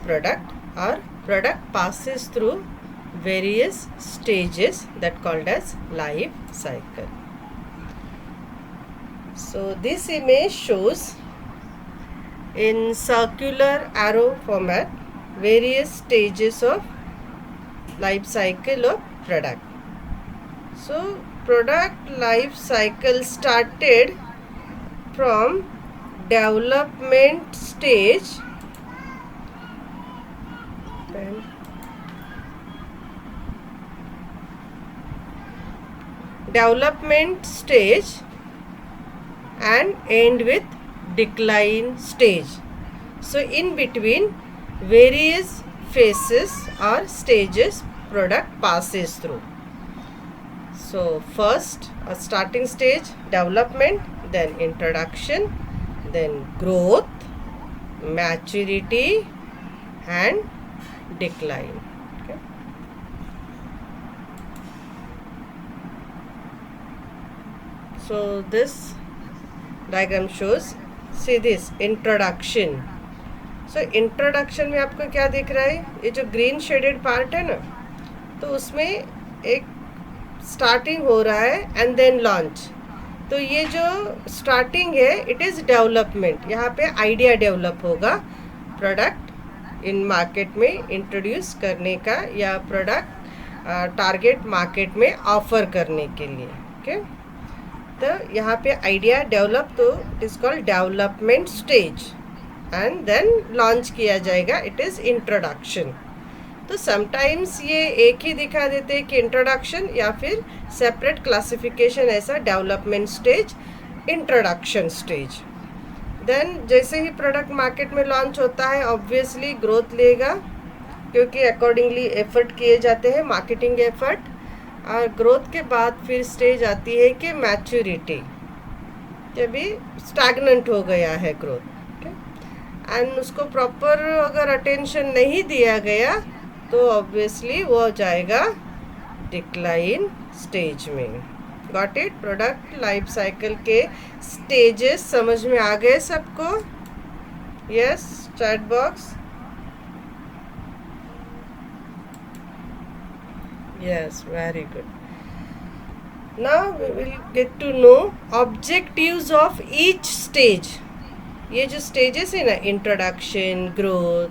product, or product passes through various stages that called as life cycle. So this image shows in circular arrow format various stages of life cycle of product. So product life cycle started from development stage and end with decline stage. So in between various phases or stages product passes through. So first a starting stage development, then introduction, then growth, maturity and decline. Okay. So this diagram shows, see this introduction. So introduction में आपको क्या दिख रहा है, ये जो green shaded part है ना, तो उसमें एक स्टार्टिंग हो रहा है एंड देन लॉन्च. तो ये जो स्टार्टिंग है इट इज़ डेवलपमेंट. यहाँ पे आइडिया डेवलप होगा प्रोडक्ट इन मार्केट में इंट्रोड्यूस करने का या प्रोडक्ट टारगेट मार्केट में ऑफर करने के लिए. ओके, तो यहाँ पे आइडिया डेवलप, तो it is called development stage and then launch किया जाएगा, इट इज़ इंट्रोडक्शन. तो समटाइम्स ये एक ही दिखा देते हैं कि इंट्रोडक्शन, या फिर सेपरेट क्लासिफिकेशन ऐसा development stage, introduction stage. Then जैसे ही प्रोडक्ट मार्केट में लॉन्च होता है ऑब्वियसली ग्रोथ लेगा, क्योंकि अकॉर्डिंगली एफर्ट किए जाते हैं, मार्केटिंग एफर्ट. और ग्रोथ के बाद फिर स्टेज आती है कि मैच्योरिटी, जब स्टैग्नेंट हो गया है ग्रोथ एंड उसको प्रॉपर अगर अटेंशन नहीं दिया गया तो ऑब्वियसली वो जाएगा डिक्लाइन स्टेज में. Got it? Product life cycle के स्टेजेस समझ में आ गए सबको? Yes, chat box. Yes, very good. Now we will get to know objectives of each stage. ये जो स्टेजेस है ना, इंट्रोडक्शन, ग्रोथ,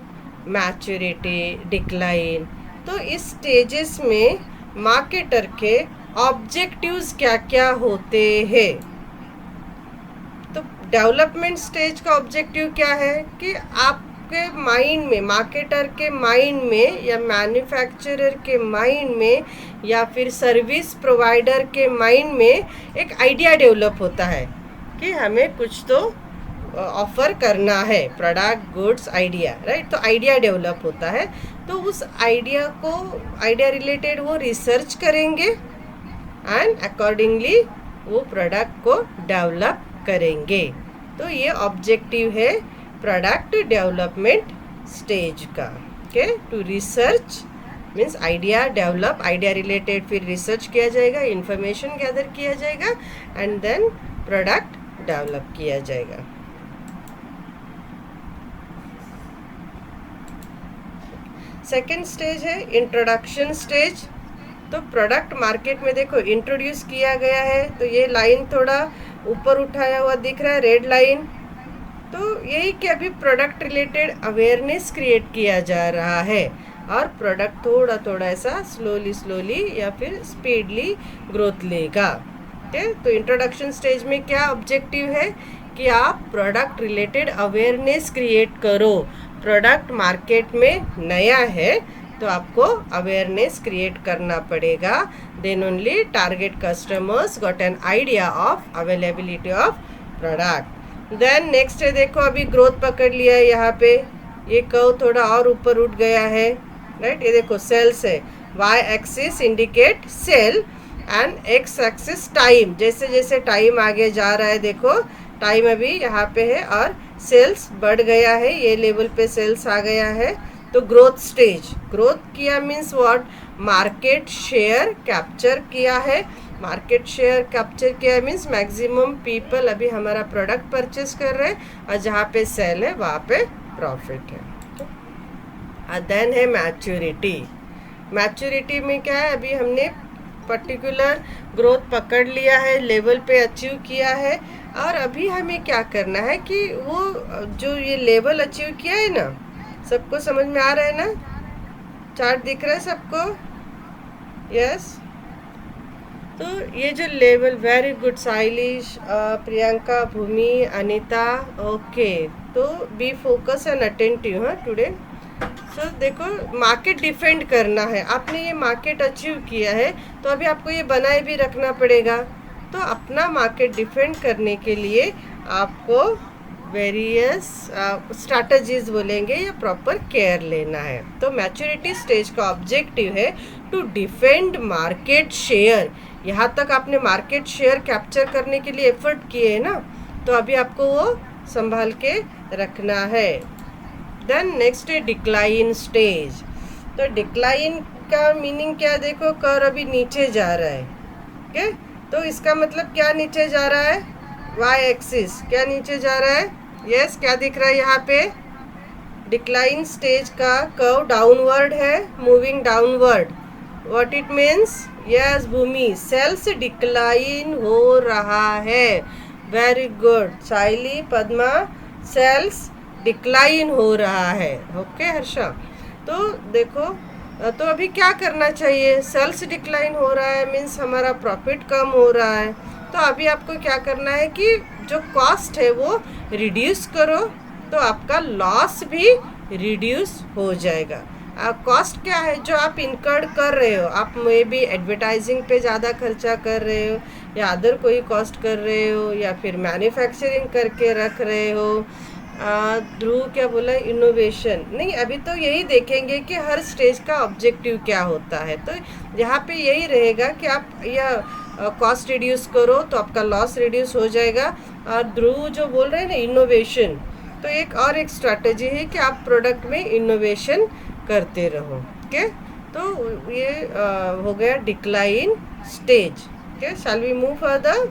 मैच्योरिटी, डिक्लाइन, तो इस स्टेजेस में मार्केटर के ऑब्जेक्टिव्स क्या क्या होते हैं. तो डेवलपमेंट स्टेज का ऑब्जेक्टिव क्या है कि आपके माइंड में, मार्केटर के माइंड में या मैन्युफैक्चरर के माइंड में या फिर सर्विस प्रोवाइडर के माइंड में एक आइडिया डेवलप होता है कि हमें कुछ तो ऑफर करना है, प्रोडक्ट, गुड्स, आइडिया, राइट. तो आइडिया डेवलप होता है, तो उस आइडिया को, आइडिया रिलेटेड वो रिसर्च करेंगे एंड अकॉर्डिंगली वो प्रोडक्ट को डेवलप करेंगे. तो ये ऑब्जेक्टिव है प्रोडक्ट डेवलपमेंट स्टेज का. Okay, to research means idea develop, idea related फिर रिसर्च किया जाएगा, इंफॉर्मेशन गैदर किया जाएगा एंड देन प्रोडक्ट डेवलप किया जाएगा. सेकेंड स्टेज है इंट्रोडक्शन स्टेज. तो प्रोडक्ट मार्केट में देखो इंट्रोड्यूस किया गया है, तो ये लाइन थोड़ा ऊपर उठाया हुआ दिख रहा है, रेड लाइन. तो यही कि अभी प्रोडक्ट रिलेटेड अवेयरनेस क्रिएट किया जा रहा है और प्रोडक्ट थोड़ा थोड़ा ऐसा स्लोली या फिर स्पीडली ग्रोथ लेगा. ओके, तो इंट्रोडक्शन स्टेज में क्या ऑब्जेक्टिव है कि आप प्रोडक्ट रिलेटेड अवेयरनेस क्रिएट करो. प्रोडक्ट मार्केट में नया है तो आपको अवेयरनेस क्रिएट करना पड़ेगा. Then only target customers got an idea of availability of product. Then next है, देखो अभी ग्रोथ पकड़ लिया है, यहाँ पे ये कर्व थोड़ा और ऊपर उठ गया है, राइट. ये देखो सेल्स है, Y axis indicate sale and X axis time. जैसे जैसे टाइम आगे जा रहा है, देखो टाइम अभी यहाँ पे है और सेल्स बढ़ गया है, ये लेवल पे सेल्स आ गया है. तो ग्रोथ स्टेज, ग्रोथ किया means what, market share capture किया है. मार्केट शेयर कैप्चर किया मीन्स मैक्सिमम पीपल अभी हमारा प्रोडक्ट परचेस कर रहे हैं और जहाँ पे सेल है वहाँ पे प्रॉफिट है. देन है मैच्योरिटी। मैच्योरिटी में क्या है, अभी हमने पर्टिकुलर ग्रोथ पकड़ लिया है, लेवल पे अचीव किया है, और अभी हमें क्या करना है कि वो जो ये लेवल अचीव किया है ना, सबको समझ में आ रहा है ना? चार्ट दिख रहा है सबको? यस। तो ये जो लेवल, वेरी गुड साइलिश, प्रियंका, भूमि, अनीता, ओके। तो बी फोकस एंड अटेंटिव हाँ टुडे। सो देखो, मार्केट डिफेंड करना है, आपने ये मार्केट अचीव किया है तो अभी आपको ये बनाए भी रखना पड़ेगा। तो अपना मार्केट डिफेंड करने के लिए आपको वेरियस स्ट्रैटेजीज बोलेंगे या प्रॉपर केयर लेना है। तो मैच्योरिटी स्टेज का ऑब्जेक्टिव है टू डिफेंड मार्केट शेयर। यहाँ तक आपने मार्केट शेयर कैप्चर करने के लिए एफर्ट किए है ना, तो अभी आपको वो संभाल के रखना है। देन नेक्स्ट है डिक्लाइन स्टेज। तो डिक्लाइन का मीनिंग क्या, देखो कर्व अभी नीचे जा रहा है, ओके। तो इसका मतलब क्या नीचे जा रहा है, वाई एक्सिस क्या नीचे जा रहा है, यस क्या दिख रहा है यहाँ पे, डिक्लाइन स्टेज का कर्व डाउनवर्ड है, moving downward. What it means, yes Bhumi, sales decline हो रहा है। Very good Saili, Padma, sales decline हो रहा है, ओके हर्षा। तो देखो, तो अभी क्या करना चाहिए, सेल्स डिक्लाइन हो रहा है मीन्स हमारा प्रॉफिट कम हो रहा है। तो अभी आपको क्या करना है कि जो कॉस्ट है वो रिड्यूस करो, तो आपका लॉस भी रिड्यूस हो जाएगा। कॉस्ट क्या है जो आप इनकर्ड कर रहे हो, आप मे बी एडवर्टाइजिंग पे ज़्यादा खर्चा कर रहे हो, या अदर कोई कॉस्ट कर रहे हो, या फिर मैन्युफैक्चरिंग करके रख रहे हो। ध्रुव क्या बोला, इनोवेशन नहीं, अभी तो यही देखेंगे कि हर स्टेज का ऑब्जेक्टिव क्या होता है। तो यहाँ पे यही रहेगा कि आप यह कॉस्ट रिड्यूस करो तो आपका लॉस रिड्यूस हो जाएगा। और ध्रुव जो बोल रहे हैं ना इनोवेशन, तो एक स्ट्रैटेजी है कि आप प्रोडक्ट में इनोवेशन करते रहो, ओके। तो ये हो गया decline stage, okay. Shall we move further?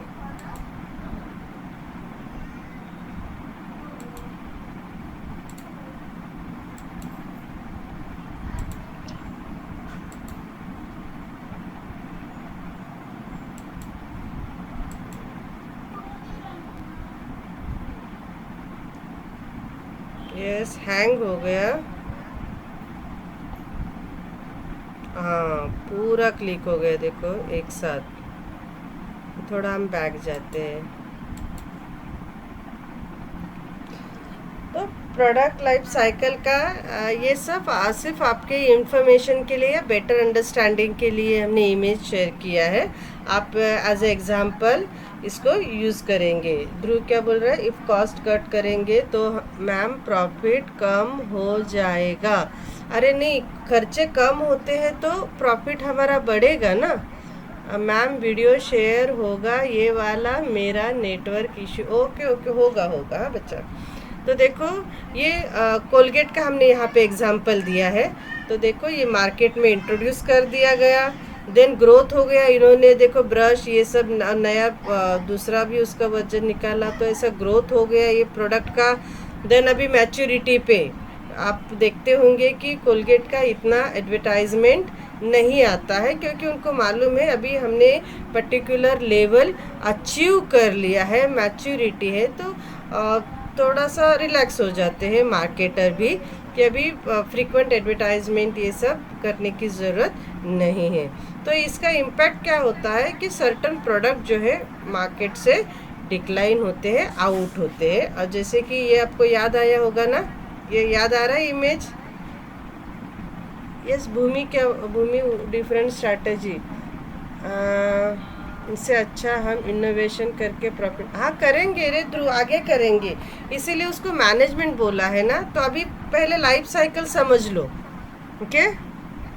Yes, hang हो गया, हाँ पूरा क्लिक हो गया, देखो एक साथ। थोड़ा हम बैक जाते हैं। तो प्रोडक्ट लाइफ साइकिल का ये सब सिर्फ आपके इंफॉर्मेशन के लिए या बेटर अंडरस्टैंडिंग के लिए हमने इमेज शेयर किया है। आप एज ए एग्जांपल इसको यूज़ करेंगे। ध्रुव क्या बोल रहा है, इफ़ कॉस्ट कट करेंगे तो मैम प्रॉफिट कम हो जाएगा। अरे नहीं, खर्चे कम होते हैं तो प्रॉफिट हमारा बढ़ेगा ना। मैम वीडियो शेयर होगा ये वाला, मेरा नेटवर्क इशू, ओके ओके होगा होगा हाँ बच्चा। तो देखो ये कोलगेट का हमने यहाँ पे एग्जांपल दिया है। तो देखो ये मार्केट में इंट्रोड्यूस कर दिया गया, देन ग्रोथ हो गया, इन्होंने देखो ब्रश ये सब नया दूसरा भी उसका वजन निकाला, तो ऐसा ग्रोथ हो गया ये प्रोडक्ट का। देन अभी मैच्योरिटी पे आप देखते होंगे कि कोलगेट का इतना एडवर्टाइजमेंट नहीं आता है, क्योंकि उनको मालूम है अभी हमने पर्टिकुलर लेवल अचीव कर लिया है, मैच्योरिटी है। तो थोड़ा सा रिलैक्स हो जाते हैं मार्केटर भी कि अभी फ्रीक्वेंट एडवर्टाइजमेंट ये सब करने की ज़रूरत नहीं है। तो इसका इम्पैक्ट क्या होता है कि सर्टन प्रोडक्ट जो है मार्केट से डिक्लाइन होते हैं, आउट होते हैं। और जैसे कि ये आपको याद आया होगा ना, ये याद आ रहा है इमेज, यस भूमि, क्या भूमि, डिफरेंट स्ट्रैटेजी, इससे अच्छा हम इनोवेशन करके प्रॉफिट, हाँ करेंगे रे ध्रुव, आगे करेंगे, इसीलिए उसको मैनेजमेंट बोला है ना। तो अभी पहले लाइफ साइकिल समझ लो, ओके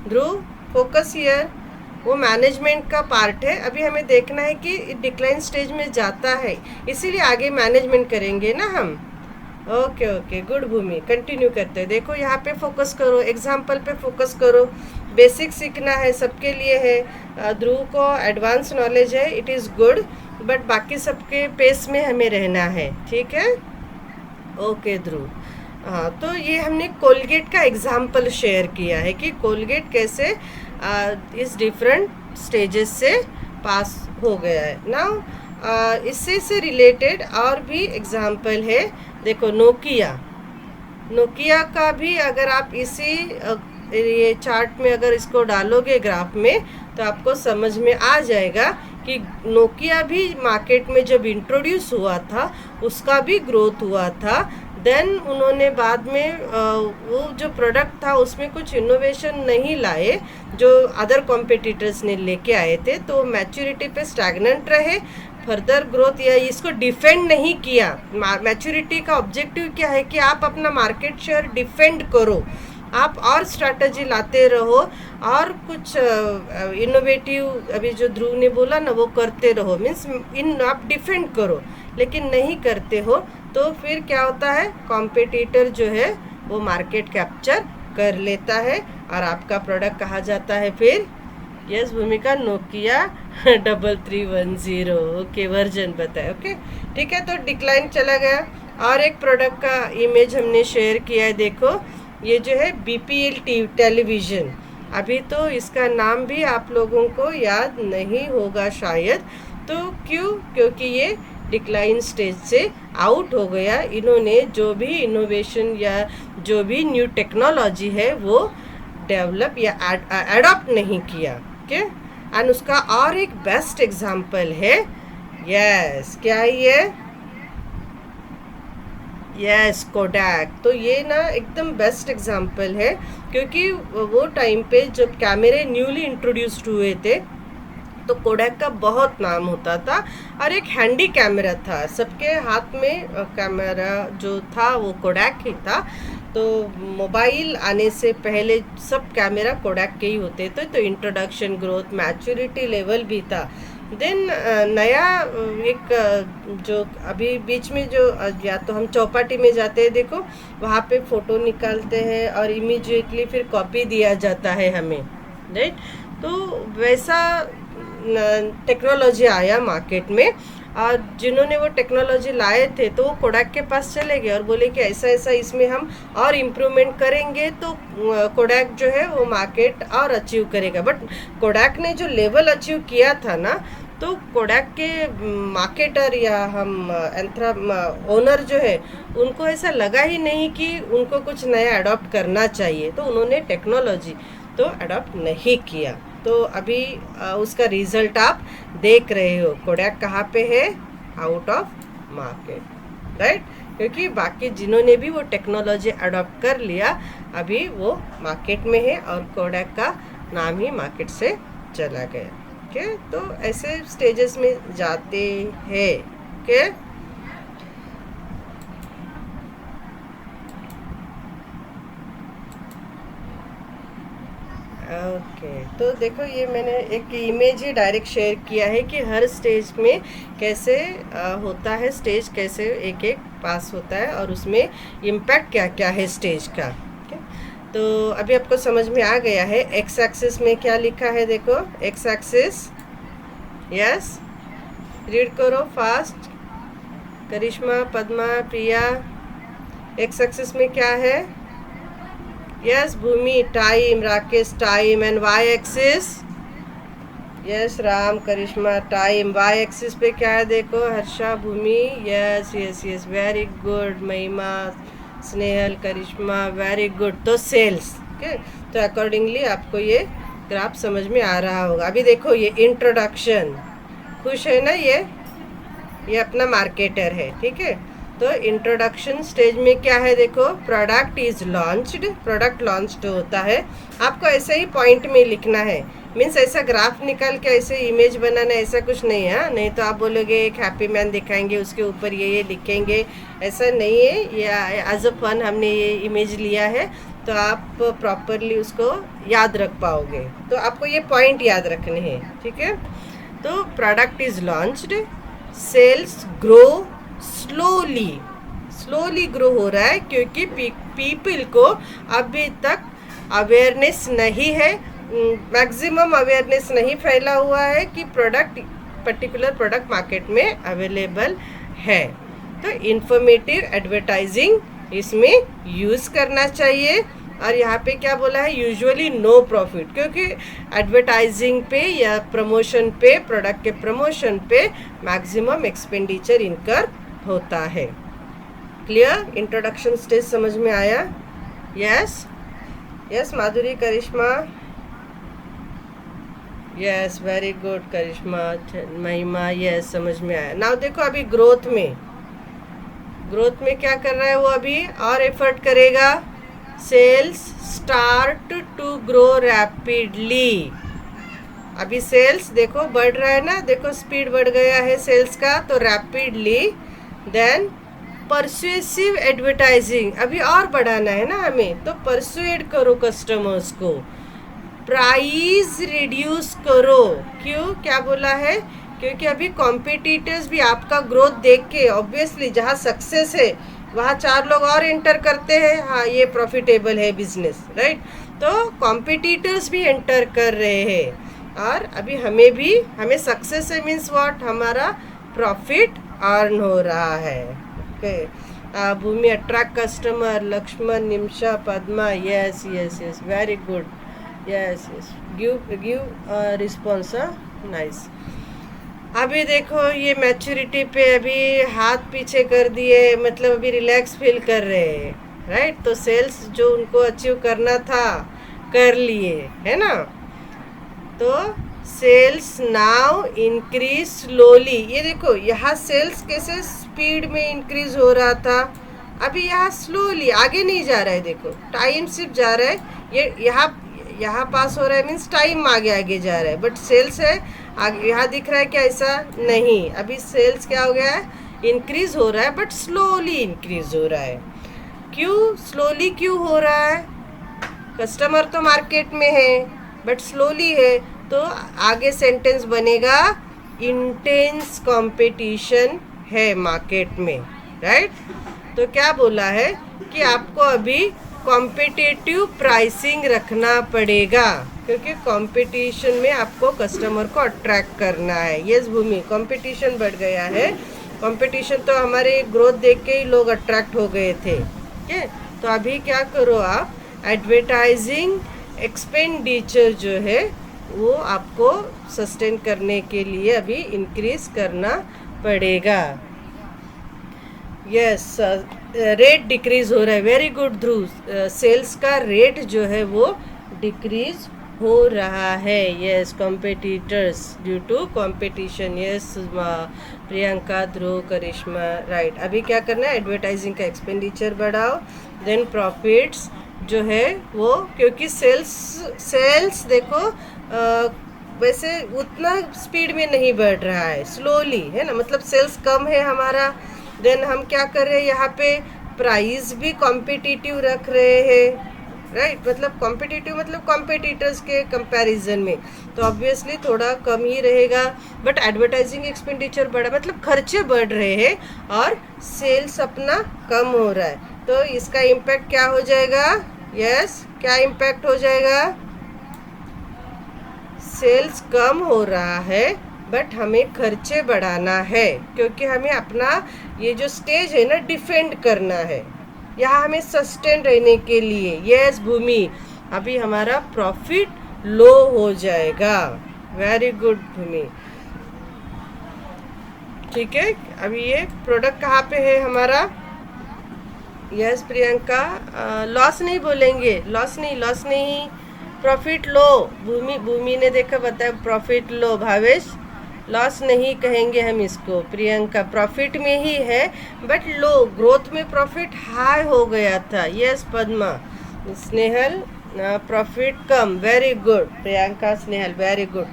ध्रुव, फोकस हियर, वो मैनेजमेंट का पार्ट है। अभी हमें देखना है कि डिक्लाइन स्टेज में जाता है, इसीलिए आगे मैनेजमेंट करेंगे ना हम। ओके ओके गुड भूमि, कंटिन्यू करते हैं। देखो यहाँ पे फोकस करो, एग्जाम्पल पे फोकस करो, बेसिक सीखना है, सबके लिए है। ध्रुव को एडवांस नॉलेज है, इट इज़ गुड, बट बाकी सबके पेस में हमें रहना है, ठीक है। ओके ध्रुव, हाँ, तो ये हमने कोलगेट का एग्जाम्पल शेयर किया है कि कोलगेट कैसे इस डिफरेंट स्टेजेस से पास हो गया है ना। इससे से रिलेटेड और भी एग्जाम्पल है। देखो नोकिया का भी अगर आप इसी ये चार्ट में अगर इसको डालोगे ग्राफ में, तो आपको समझ में आ जाएगा कि नोकिया भी मार्केट में जब इंट्रोड्यूस हुआ था उसका भी ग्रोथ हुआ था। देन उन्होंने बाद में वो जो प्रोडक्ट था उसमें कुछ इनोवेशन नहीं लाए जो अदर कॉम्पिटिटर्स ने लेके आए थे, तो मैच्योरिटी पे स्टैग्नेंट रहे। फर्दर ग्रोथ या इसको डिफेंड नहीं किया। मैच्योरिटी का ऑब्जेक्टिव क्या है कि आप अपना मार्केट शेयर डिफेंड करो, आप और स्ट्रैटेजी लाते रहो और कुछ इनोवेटिव, अभी जो ध्रुव ने बोला ना, वो करते रहो। मीन्स आप डिफेंड करो, लेकिन नहीं करते हो तो फिर क्या होता है, कॉम्पिटिटर जो है वो मार्केट कैप्चर कर लेता है और आपका प्रोडक्ट कहा जाता है फिर। यस भूमिका, नोकिया 3310 ओके वर्जन बताए। ओके ठीक है, तो डिक्लाइन चला गया। और एक प्रोडक्ट का इमेज हमने शेयर किया है, देखो ये जो है BPL टेलीविज़न। अभी तो इसका नाम भी आप लोगों को याद नहीं होगा शायद, तो क्यों? क्योंकि ये डिक्लाइन स्टेज से आउट हो गया। इन्होंने जो भी इनोवेशन या जो भी न्यू टेक्नोलॉजी है वो डेवलप या एडॉप्ट नहीं किया। ओके, एंड उसका और एक बेस्ट एग्जांपल है, यस क्या है ये, यस कोडैक। तो ये ना एकदम बेस्ट एग्जांपल है, क्योंकि वो टाइम पे जब कैमरे न्यूली इंट्रोड्यूस्ड हुए थे तो कोडैक का बहुत नाम होता था और एक हैंडी कैमरा था, सबके हाथ में कैमरा जो था वो कोडैक ही था। तो मोबाइल आने से पहले सब कैमरा कोडैक के ही होते थे, तो इंट्रोडक्शन, ग्रोथ, मैच्योरिटी लेवल भी था। देन नया एक जो अभी बीच में जो या तो हम चौपाटी में जाते हैं, देखो वहाँ पे फ़ोटो निकालते हैं और इमीडिएटली फिर कॉपी दिया जाता है हमें, राइट। तो वैसा टेक्नोलॉजी आया मार्केट में और जिन्होंने वो टेक्नोलॉजी लाए थे तो वो कोडैक के पास चले गए और बोले कि ऐसा ऐसा इसमें हम और इम्प्रूवमेंट करेंगे तो कोडैक जो है वो मार्केट और अचीव करेगा। बट कोडैक ने जो लेवल अचीव किया था ना, तो कोडैक के मार्केटर या हम ओनर जो है उनको ऐसा लगा ही नहीं कि उनको कुछ नया अडॉप्ट करना चाहिए, तो उन्होंने टेक्नोलॉजी तो अडॉप्ट नहीं किया। तो अभी उसका रिजल्ट आप देख रहे हो, कोडैक कहाँ पे है, आउट ऑफ मार्केट, राइट। क्योंकि बाकी जिन्होंने भी वो टेक्नोलॉजी अडॉप्ट कर लिया अभी वो मार्केट में है और कोडैक का नाम ही मार्केट से चला गया। ओके, तो ऐसे स्टेजेस में जाते हैं। ओके, ओके तो देखो ये मैंने एक इमेज ही डायरेक्ट शेयर किया है कि हर स्टेज में कैसे होता है, स्टेज कैसे एक एक पास होता है और उसमें इम्पैक्ट क्या क्या है स्टेज का। okay? तो अभी आपको समझ में आ गया है। एक्स एक्सिस में क्या लिखा है, देखो एक्स एक्सिस, यस रीड करो fast, Karishma, Padma, Priya. X axis में क्या है, yes Bhumi, time, Rakesh time, and y axis, yes Ram, Karishma time. Y axis पे क्या है, देखो Harsha, Bhumi, yes yes yes very good, Mahima, Snehal, Karishma, very good. तो सेल्स, ओके, तो अकॉर्डिंगली आपको ये ग्राफ समझ में आ रहा होगा। अभी देखो ये इंट्रोडक्शन, खुश है ना, ये अपना मार्केटर है, ठीक है। तो इंट्रोडक्शन स्टेज में क्या है, देखो product is launched, product launched होता है। आपको ऐसे ही पॉइंट में लिखना है, मीन्स ऐसा ग्राफ निकाल के ऐसे इमेज बनाना, ऐसा कुछ नहीं है। नहीं तो आप बोलोगे एक हैप्पी मैन दिखाएंगे उसके ऊपर ये लिखेंगे, ऐसा नहीं है। ये एज अ फन हमने ये इमेज लिया है, तो आप प्रॉपरली उसको याद रख पाओगे। तो आपको ये पॉइंट याद रखने हैं, ठीक है। तो product is launched, cells grow slowly grow हो रहा है क्योंकि पीपल को अभी तक अवेयरनेस नहीं है, मैक्सिमम अवेयरनेस नहीं फैला हुआ है कि पर्टिकुलर प्रोडक्ट मार्केट में अवेलेबल है। तो इंफॉर्मेटिव एडवर्टाइजिंग इसमें यूज़ करना चाहिए। और यहाँ पे क्या बोला है, यूजुअली नो प्रॉफिट, क्योंकि एडवर्टाइजिंग पे या प्रमोशन पे, प्रोडक्ट के प्रमोशन पे मैक्सिमम एक्सपेंडिचर इनकर होता है। क्लियर? इंट्रोडक्शन स्टेज समझ में आया? यस यस माधुरी, करिश्मा, यस वेरी गुड करिश्मा, महिमा, यस समझ में आया। नाउ देखो अभी ग्रोथ में क्या कर रहा है वो, अभी और एफर्ट करेगा। Sales start to grow rapidly. अभी सेल्स देखो बढ़ रहा है ना, देखो स्पीड बढ़ गया है सेल्स का, तो रैपिडली। देन परसुएसिव एडवर्टाइजिंग, अभी और बढ़ाना है ना हमें, तो परसुएड करो कस्टमर्स को। प्राइस रिड्यूस करो। क्यों, क्या बोला है? क्योंकि अभी कॉम्पिटिटर्स भी आपका ग्रोथ देख के, ऑब्वियसली जहाँ सक्सेस है वहाँ 4 लोग और एंटर करते हैं, हाँ ये प्रॉफिटेबल है बिजनेस, राइट? तो कॉम्पिटिटर्स भी एंटर कर रहे हैं, और अभी हमें सक्सेस है मीन्स व्हाट, हमारा प्रॉफिट अर्न हो रहा है। Okay, Bhumi attract customer, Lakshman, Nimisha, Padma, yes yes yes very good, yes yes, give response, nice. अभी देखो ये मैच्योरिटी पे अभी हाथ पीछे कर दिए, मतलब अभी रिलैक्स फील कर रहे हैं, राइट? तो सेल्स जो उनको अचीव करना था कर लिए, है ना? तो सेल्स नाउ इंक्रीज स्लोली। ये देखो यहाँ सेल्स कैसे स्पीड में इंक्रीज हो रहा था, अभी यहाँ स्लोली आगे नहीं जा रहा है। देखो टाइम सिर्फ जा रहा है, ये यहाँ पास हो रहा है मीन्स टाइम आगे जा रहा है, बट सेल्स है आगे, यहाँ दिख रहा है क्या? ऐसा नहीं, अभी सेल्स क्या हो गया है, इंक्रीज हो रहा है, बट स्लोली इंक्रीज हो रहा है। क्यों स्लोली क्यों हो रहा है? कस्टमर तो मार्केट में है बट स्लोली है, तो आगे सेंटेंस बनेगा इंटेंस कंपटीशन है मार्केट में, राइट? तो क्या बोला है कि आपको अभी कॉम्पिटिटिव प्राइसिंग रखना पड़ेगा, क्योंकि कंपटीशन में आपको कस्टमर को अट्रैक्ट करना है। यस भूमि, कंपटीशन बढ़ गया है। कंपटीशन तो हमारे ग्रोथ देख के ही लोग अट्रैक्ट हो गए थे, ठीक है? तो अभी क्या करो आप, एडवर्टाइजिंग एक्सपेंडिचर जो है वो आपको सस्टेन करने के लिए अभी इंक्रीज करना पड़ेगा। यस, रेट डिक्रीज हो रहा है, वेरी गुड ध्रुव, सेल्स का रेट जो है वो डिक्रीज हो रहा है। Yes, competitors due to competition, yes Priyanka, Dhruv, Karishma, right. अभी क्या करना है, एडवर्टाइजिंग का एक्सपेंडिचर बढ़ाओ, देन प्रॉफिट्स जो है वो, क्योंकि सेल्स देखो वैसे उतना स्पीड में नहीं बढ़ रहा है, स्लोली है ना, मतलब सेल्स कम है हमारा। देन हम क्या कर रहे हैं, यहाँ पे प्राइस भी कॉम्पिटिटिव रख रहे हैं, राइट? मतलब कॉम्पिटिटिव मतलब कॉम्पिटिटर्स के कंपैरिजन में, तो ऑब्वियसली थोड़ा कम ही रहेगा, बट एडवर्टाइजिंग एक्सपेंडिचर बढ़ा मतलब खर्चे बढ़ रहे हैं और सेल्स अपना कम हो रहा है, तो इसका इम्पैक्ट क्या हो जाएगा? यस, क्या इम्पैक्ट हो जाएगा? सेल्स कम हो रहा है बट हमें खर्चे बढ़ाना है, क्योंकि हमें अपना ये जो स्टेज है ना डिफेंड करना है, यहाँ हमें सस्टेन रहने के लिए। यस भूमि, अभी हमारा प्रॉफिट लो हो जाएगा, वेरी गुड भूमि, ठीक है? अभी ये प्रोडक्ट कहाँ पे है हमारा? यस प्रियंका, लॉस नहीं बोलेंगे, लॉस नहीं, प्रॉफिट लो। भूमि ने देखा बताया प्रॉफिट लो, भावेश लॉस नहीं कहेंगे हम इसको। प्रियंका, प्रॉफिट में ही है बट लो, ग्रोथ में प्रॉफिट हाई हो गया था। यस पद्मा, स्नेहल, प्रॉफिट कम, very good Priyanka, Snehal, very good.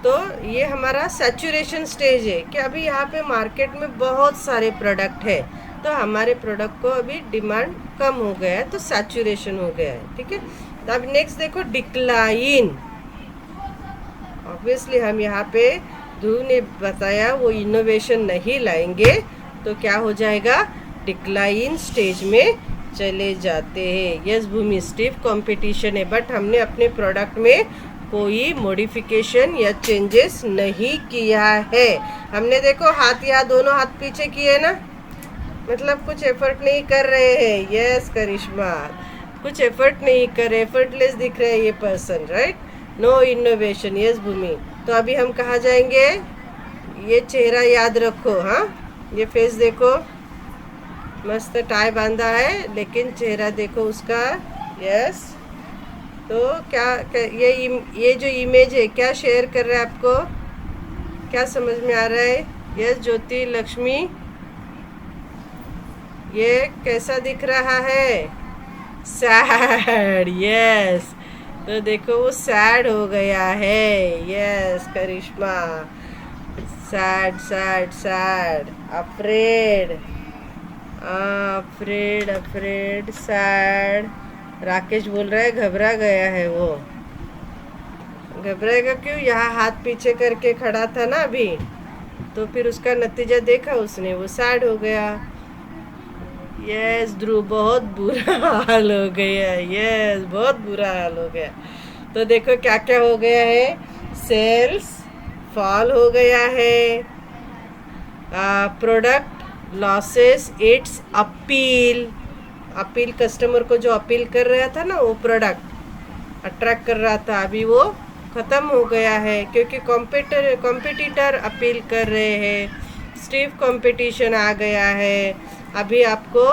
तो ये हमारा सैचुरेशन स्टेज है कि अभी यहाँ पे मार्केट में बहुत सारे प्रोडक्ट है, तो हमारे प्रोडक्ट को अभी डिमांड कम हो गया है, तो सैचुरेशन हो गया है, ठीक है? तो अब नेक्स्ट देखो डिक्लाइन। ऑब्वियसली हम यहाँ पे ध्रुव ने बताया वो इनोवेशन नहीं लाएंगे, तो क्या हो जाएगा, डिक्लाइन स्टेज में चले जाते हैं। यस भूमि, स्टिफ कंपटीशन है बट हमने अपने प्रोडक्ट में कोई मॉडिफिकेशन या चेंजेस नहीं किया है। हमने देखो हाथ, यहाँ दोनों हाथ पीछे किए ना, मतलब कुछ एफर्ट नहीं कर रहे हैं। यस करिश्मा, कुछ एफर्ट नहीं कर रहे, एफर्टलेस दिख रहे हैं ये person, right? No innovation. Yes Bhumi. तो अभी हम कहाँ जाएंगे? ये चेहरा याद रखो, हाँ, ये फेस देखो, मस्त टाई बांधा है, लेकिन चेहरा देखो उसका। यस। तो ये जो इमेज है क्या शेयर कर रहा है आपको? क्या समझ में आ रहा है? यस ज्योति लक्ष्मी, ये कैसा दिख रहा है? सैड। यस। तो देखो वो सैड हो गया है। Yes Karishma, sad sad sad, afraid, afraid afraid, sad. Rakesh बोल रहा है घबरा गया है वो। घबराएगा क्यों? यहाँ हाथ पीछे करके खड़ा था ना अभी, तो फिर उसका नतीजा देखा उसने, वो सैड हो गया। यस ध्रुव, बहुत बुरा हाल हो गया। यस बहुत बुरा हाल हो गया। तो देखो क्या क्या हो गया है? सेल्स फॉल हो गया है, product losses it's appeal, appeal customer को जो अपील कर रहा था ना, वो प्रोडक्ट अट्रैक्ट कर रहा था, अभी वो ख़त्म हो गया है क्योंकि कॉम्पिटिटर अपील कर रहे हैं, स्टीफ कंपटीशन आ गया है। अभी आपको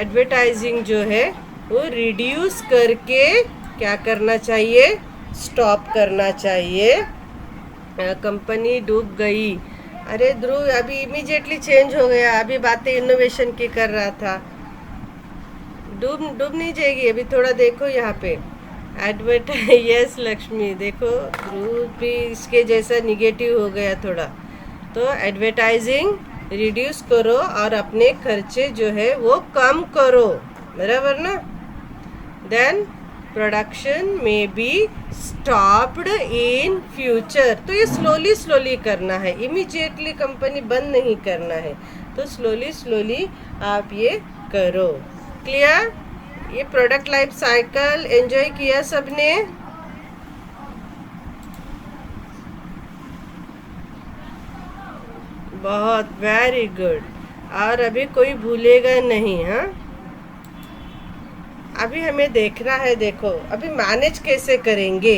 एडवर्टाइजिंग जो है वो रिड्यूस करके क्या करना चाहिए? स्टॉप करना चाहिए। कंपनी डूब गई। अरे ध्रुव अभी इमीडिएटली चेंज हो गया, अभी बातें इनोवेशन की कर रहा था। डूब नहीं जाएगी, अभी थोड़ा देखो यहाँ पे एडवर्टाइज। यस लक्ष्मी, देखो ध्रुव भी इसके जैसा निगेटिव हो गया थोड़ा। तो एडवर्टाइजिंग रिड्यूस करो और अपने खर्चे जो है वो कम करो, बराबर ना? देन प्रोडक्शन में बी स्टॉप्ड इन फ्यूचर। तो ये स्लोली स्लोली करना है, इमीडिएटली कंपनी बंद नहीं करना है, तो स्लोली स्लोली आप ये करो। क्लियर? ये प्रोडक्ट लाइफ साइकिल एंजॉय किया सबने? बहुत वेरी गुड। और अभी कोई भूलेगा नहीं, हाँ? अभी हमें देखना है, देखो अभी मैनेज कैसे करेंगे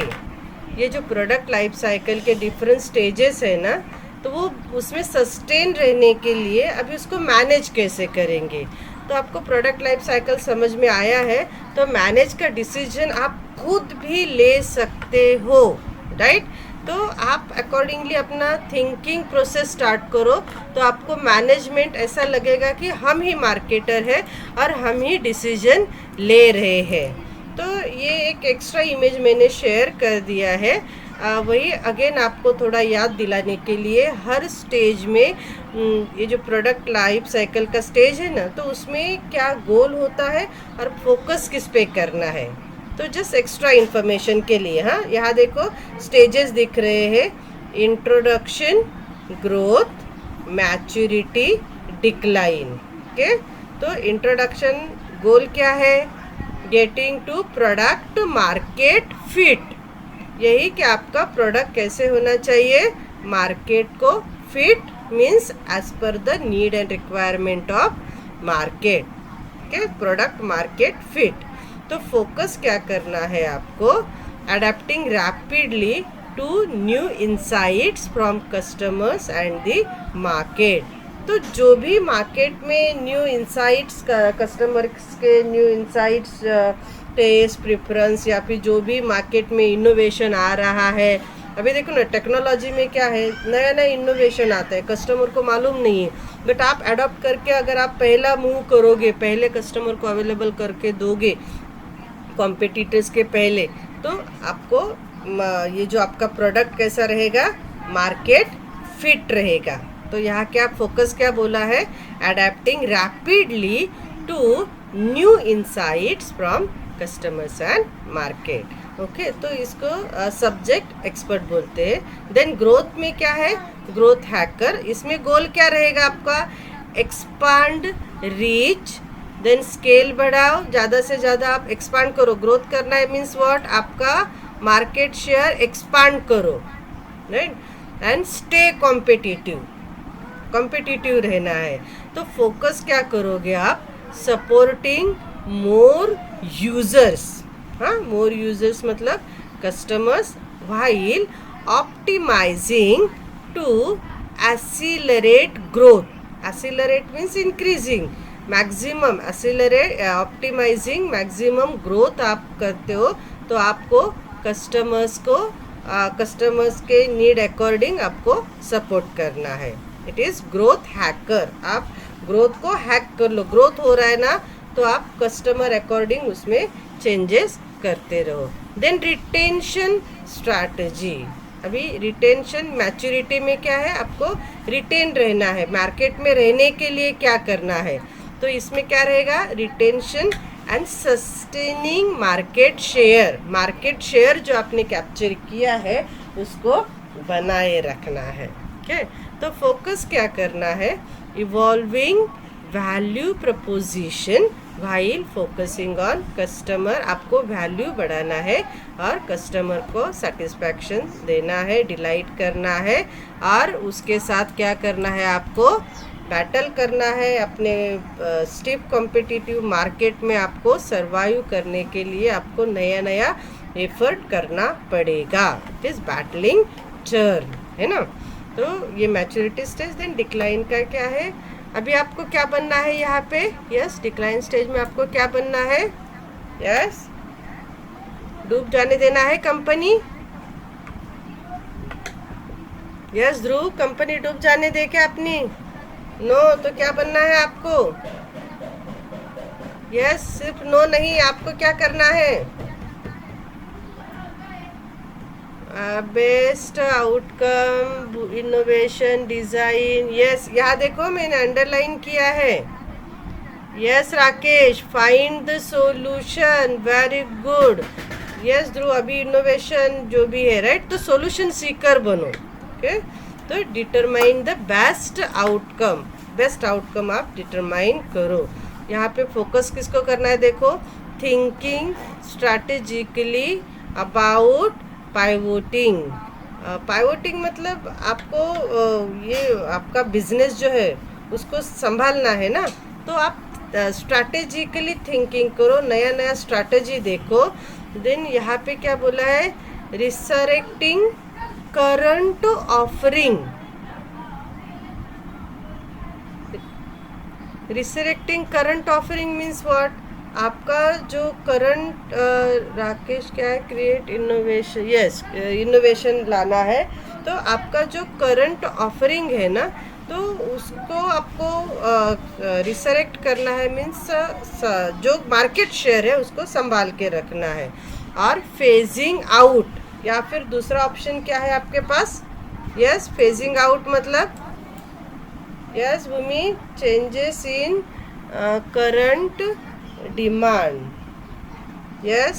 ये जो प्रोडक्ट लाइफ साइकिल के डिफरेंट स्टेजेस है ना, तो वो उसमें सस्टेन रहने के लिए अभी उसको मैनेज कैसे करेंगे। तो आपको प्रोडक्ट लाइफ साइकिल समझ में आया है, तो मैनेज का डिसीजन आप खुद भी ले सकते हो, राइट? तो आप अकॉर्डिंगली अपना थिंकिंग प्रोसेस स्टार्ट करो, तो आपको मैनेजमेंट ऐसा लगेगा कि हम ही मार्केटर है और हम ही डिसीजन ले रहे हैं। तो ये एक एक्स्ट्रा इमेज मैंने शेयर कर दिया है। वही अगेन आपको थोड़ा याद दिलाने के लिए, हर स्टेज में ये जो प्रोडक्ट लाइफ साइकिल का स्टेज है ना, तो उसमें क्या गोल होता है और फोकस किस पे करना है। तो जस्ट एक्स्ट्रा इन्फॉर्मेशन के लिए, हाँ, यहाँ देखो स्टेजेस दिख रहे हैं: introduction, growth, maturity, decline. Okay, तो इंट्रोडक्शन गोल क्या है? Getting to product market fit. यही कि आपका प्रोडक्ट कैसे होना चाहिए? मार्केट को fit means as per the need and requirement of market. Okay, product market fit. तो फोकस क्या करना है आपको? Adapting rapidly to new insights from customers and the market. तो जो भी मार्केट में न्यू इंसाइट्स, कस्टमर्स के न्यू इंसाइट्स, टेस्ट प्रेफरेंस, या फिर जो भी मार्केट में इनोवेशन आ रहा है, अभी देखो ना टेक्नोलॉजी में क्या है, नया नया इनोवेशन आता है, कस्टमर को मालूम नहीं है, बट आप अडॉप्ट करके अगर आप पहला मूव करोगे, पहले कस्टमर को अवेलेबल करके दोगे कॉम्पिटिटर्स के पहले, तो आपको ये जो आपका प्रोडक्ट कैसा रहेगा? मार्केट फिट रहेगा। तो यहाँ क्या फोकस क्या बोला है? Adapting rapidly to new insights from customers and market. Okay, तो इसको सब्जेक्ट एक्सपर्ट बोलते हैं। देन ग्रोथ में क्या है? Growth hacker. इसमें गोल क्या रहेगा आपका? एक्सपांड रीच, देन स्केल बढ़ाओ, ज़्यादा से ज़्यादा आप एक्सपांड करो। ग्रोथ करना है मीन्स व्हाट? आपका मार्केट शेयर एक्सपांड करो, right? And stay competitive, competitive रहना है। तो फोकस क्या करोगे आप, सपोर्टिंग मोर यूजर्स, हाँ मोर यूजर्स मतलब customers, while optimizing to accelerate growth. Accelerate means increasing, maximum accelerate, optimizing maximum growth आप करते हो तो आपको कस्टमर्स के नीड अकॉर्डिंग आपको सपोर्ट करना है. It is growth hacker. आप ग्रोथ को हैक कर लो. ग्रोथ हो रहा है ना, तो आप कस्टमर अकॉर्डिंग उसमें चेंजेस करते रहो. Then retention strategy. अभी रिटेंशन मैच्योरिटी में क्या है, आपको रिटेन रहना है, मार्केट में रहने के लिए क्या करना है. तो इसमें क्या रहेगा, retention and sustaining market share. Market share जो आपने कैप्चर किया है उसको बनाए रखना है. ओके, तो फोकस क्या करना है, evolving value preposition while focusing on customer. आपको वैल्यू बढ़ाना है और कस्टमर को सेटिस्फैक्शन देना है, डिलाइट करना है, और उसके साथ क्या करना है, आपको बैटल करना है. अपने स्टिफ कॉम्पिटिटिव मार्केट में आपको सर्वाइव करने के लिए आपको नया नया एफर्ट करना पड़ेगा. इट इज़ बैटलिंग टर्न, है ना. तो ये मैच्योरिटी स्टेज. देन डिक्लाइन का क्या है, अभी आपको क्या बनना है यहाँ पे, यस डिक्लाइन स्टेज में आपको क्या बनना है, यस डूब जाने देना है कंपनी. यस ध्रुव, कंपनी डूब जाने दे क्या अपनी, नो. तो क्या बनना है आपको, यस सिर्फ नो नहीं, आपको क्या करना है, best outcome, innovation, design. Yes यहाँ देखो मैंने अंडरलाइन किया है. Yes Rakesh, find the solution, very good. Yes Dhruv, अभी इनोवेशन जो भी है, राइट, तो सॉल्यूशन सीकर बनो. ओके, तो determine the best outcome. Best outcome आप डिटरमाइन करो. यहाँ पे फोकस किसको करना है, देखो, थिंकिंग स्ट्रैटेजिकली अबाउट पाइवोटिंग. पाइवोटिंग मतलब आपको ये आपका बिजनेस जो है उसको संभालना है ना, तो आप स्ट्रैटेजिकली थिंकिंग करो, नया नया स्ट्रैटेजी देखो. देन यहाँ पे क्या बोला है, resurrecting current offering. Resurrecting current offering means what, आपका जो करंट राकेश क्या है, क्रिएट इनोवेशन. यस इनोवेशन लाना है. तो आपका जो करंट ऑफरिंग है ना, तो उसको आपको रिसरेक्ट करना है. मीन्स जो मार्केट शेयर है उसको संभाल के रखना है. और फेजिंग आउट, या फिर दूसरा ऑप्शन क्या है आपके पास, यस फेजिंग आउट मतलब, yes Bhumi, changes in current demand. Yes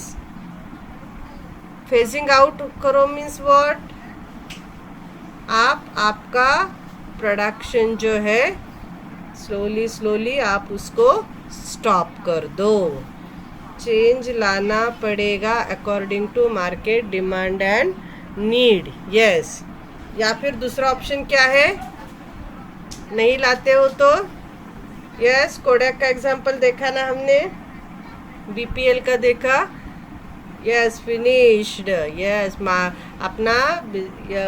phasing out करो मीन्स व्हाट, आप आपका प्रोडक्शन जो है स्लोली आप उसको स्टॉप कर दो. चेंज लाना पड़ेगा according to market demand and need. Yes, या फिर दूसरा ऑप्शन क्या है, नहीं लाते हो तो, यस कोडैक का एग्जांपल देखा ना हमने, बीपीएल का देखा. Yes finished. यस अपना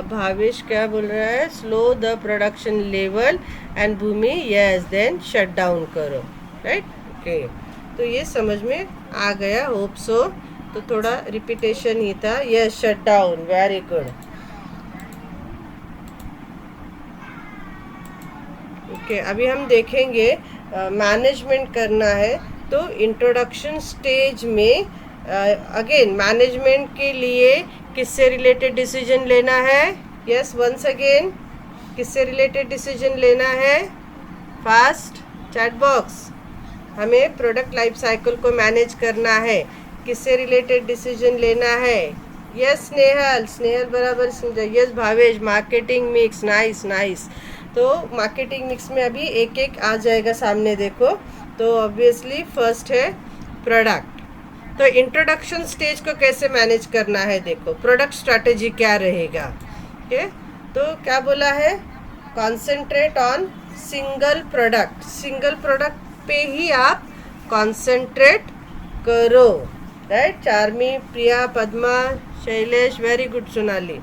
भावेश क्या बोल रहा है, slow the production level and Bhumi, yes then shut down करो, राइट. ओके, तो ये समझ में आ गया, होप सो. तो थोड़ा रिपीटेशन ही था. Yes shut down, very good. Okay, अभी हम देखेंगे मैनेजमेंट करना है. तो इंट्रोडक्शन स्टेज में अगेन मैनेजमेंट के लिए किससे रिलेटेड डिसीजन लेना है, यस वंस अगेन किससे रिलेटेड डिसीजन लेना है, फास्ट चैट बॉक्स. हमें प्रोडक्ट लाइफ साइकिल को मैनेज करना है, किससे रिलेटेड डिसीजन लेना है. यस स्नेहल बराबर समझा. Yes Bhavesh, marketing mix, nice. तो मार्केटिंग मिक्स में अभी एक एक आ जाएगा सामने, देखो. तो ऑब्वियसली फर्स्ट है प्रोडक्ट. तो इंट्रोडक्शन स्टेज को कैसे मैनेज करना है, देखो प्रोडक्ट स्ट्रैटेजी क्या रहेगा. ओके, तो क्या बोला है, कॉन्सेंट्रेट ऑन सिंगल प्रोडक्ट पे ही आप कॉन्सेंट्रेट करो, राइट। चार्मी, प्रिया, पद्मा, शैलेश, वेरी गुड सोनाली।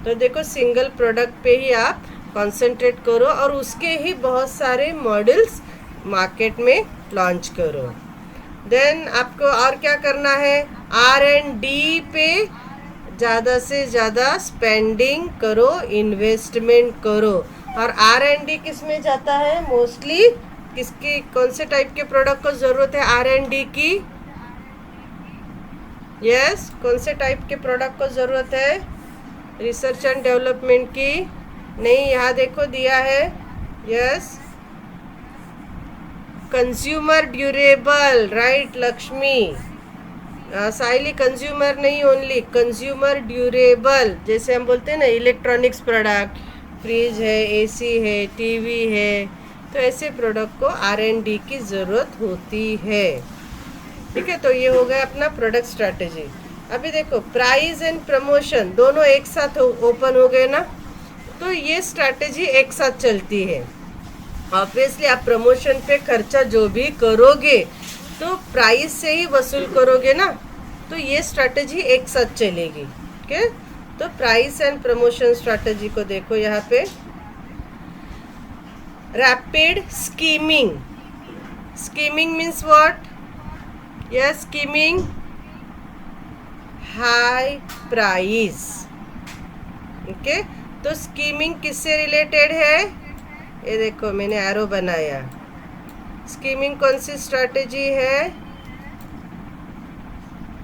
तो देखो सिंगल प्रोडक्ट पे ही आप कॉन्सेंट्रेट करो और उसके ही बहुत सारे मॉडल्स मार्केट में लॉन्च करो। देन आपको और क्या करना है, R&D पे ज़्यादा से ज़्यादा स्पेंडिंग करो, इन्वेस्टमेंट करो। और R&D किस में जाता है मोस्टली, किसकी कौन से टाइप के प्रोडक्ट को ज़रूरत है R&D की? यस, कौन से टाइप के प्रोडक्ट को ज़रूरत है रिसर्च एंड डेवलपमेंट की? नहीं, यहाँ देखो दिया है। Yes, consumer durable, right Lakshmi. Saili consumer नहीं, ओनली कंज्यूमर ड्यूरेबल। जैसे हम बोलते हैं ना इलेक्ट्रॉनिक्स प्रोडक्ट, फ्रिज है, AC है, TV है, तो ऐसे प्रोडक्ट को R&D की ज़रूरत होती है। ठीक है, तो ये हो गया अपना प्रोडक्ट स्ट्रैटेजी। अभी देखो प्राइस एंड प्रमोशन दोनों एक साथ ओपन हो गए ना, तो ये स्ट्रैटेजी एक साथ चलती है। ऑब्वियसली आप प्रमोशन पे खर्चा जो भी करोगे तो प्राइस से ही वसूल करोगे ना, तो ये स्ट्रैटेजी एक साथ चलेगी। ठीक है, तो प्राइस एंड प्रमोशन स्ट्रैटेजी को देखो यहाँ पे। Rapid skimming, skimming means what? Yes, skimming high price. Okay, तो स्कीमिंग किससे रिलेटेड है? ये देखो मैंने एरो बनाया। स्कीमिंग कौन सी स्ट्रैटेजी है?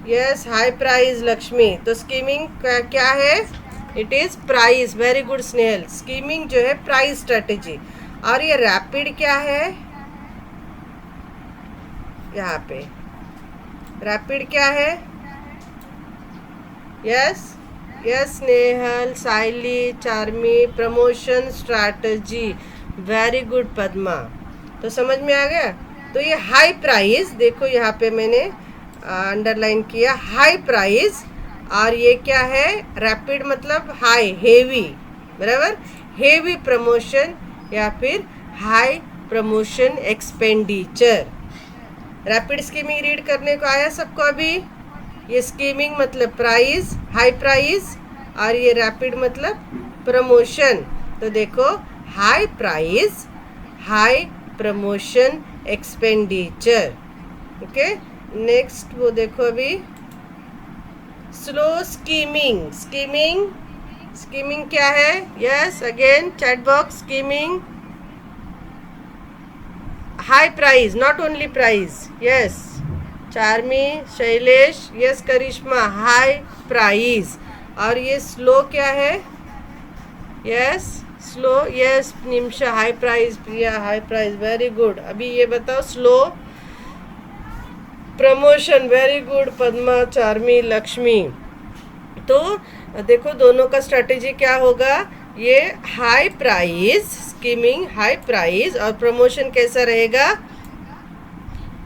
Yes, high price Lakshmi. तो स्कीमिंग क्या है? It is price. Very good Snehal. Skimming जो है प्राइस स्ट्रैटेजी। और ये रैपिड क्या है? यहाँ पे रैपिड क्या है? Yes yes Snehal, Saili, Charmi, promotion strategy. Very good Padma. तो समझ में आ गया। तो ये हाई प्राइस, देखो यहाँ पे मैंने अंडरलाइन किया हाई प्राइस। और ये क्या है? रैपिड मतलब हाई, हेवी, बराबर। हेवी प्रमोशन या फिर high promotion expenditure. Rapid skimming read करने को आया सबको अभी? ये स्कीमिंग मतलब प्राइस, हाई प्राइस, और ये रैपिड मतलब प्रमोशन। तो देखो high price, high promotion expenditure. Okay, next वो देखो अभी स्लो स्कीमिंग। स्कीमिंग क्या है? Yes, again chat box. Skimming high price, not only price. Yes Charmi, Shailesh, yes Karishma, high price. और ये स्लो क्या है? Yes slow, yes Nimisha, high price. Priya, high price, very good. अभी ये बताओ slow promotion. Very good Padma, Charmi, Lakshmi. तो देखो दोनों का स्ट्रैटेजी क्या होगा? ये high price, skimming high price, और प्रमोशन कैसा रहेगा?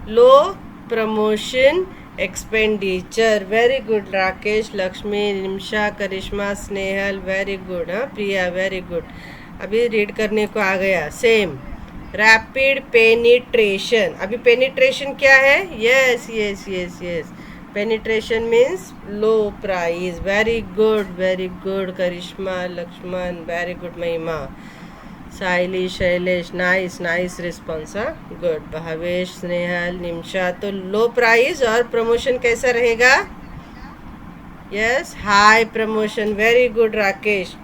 Low promotion expenditure. Very good Rakesh, Lakshmi, Nimisha, Karishma, Snehal, very good. हाँ प्रिया, वेरी गुड। अभी रीड करने को आ गया। Same rapid penetration. अभी पेनिट्रेशन क्या है? Yes yes yes yes, penetration means low price. Very good Karishma, Lakshman, very good Mahima, Saili, Shailesh, nice response. हाँ गुड। भावेश, स्नेहल, निमिषा। तो लो प्राइस और प्रमोशन कैसा रहेगा? Yes high promotion. Very good Rakesh.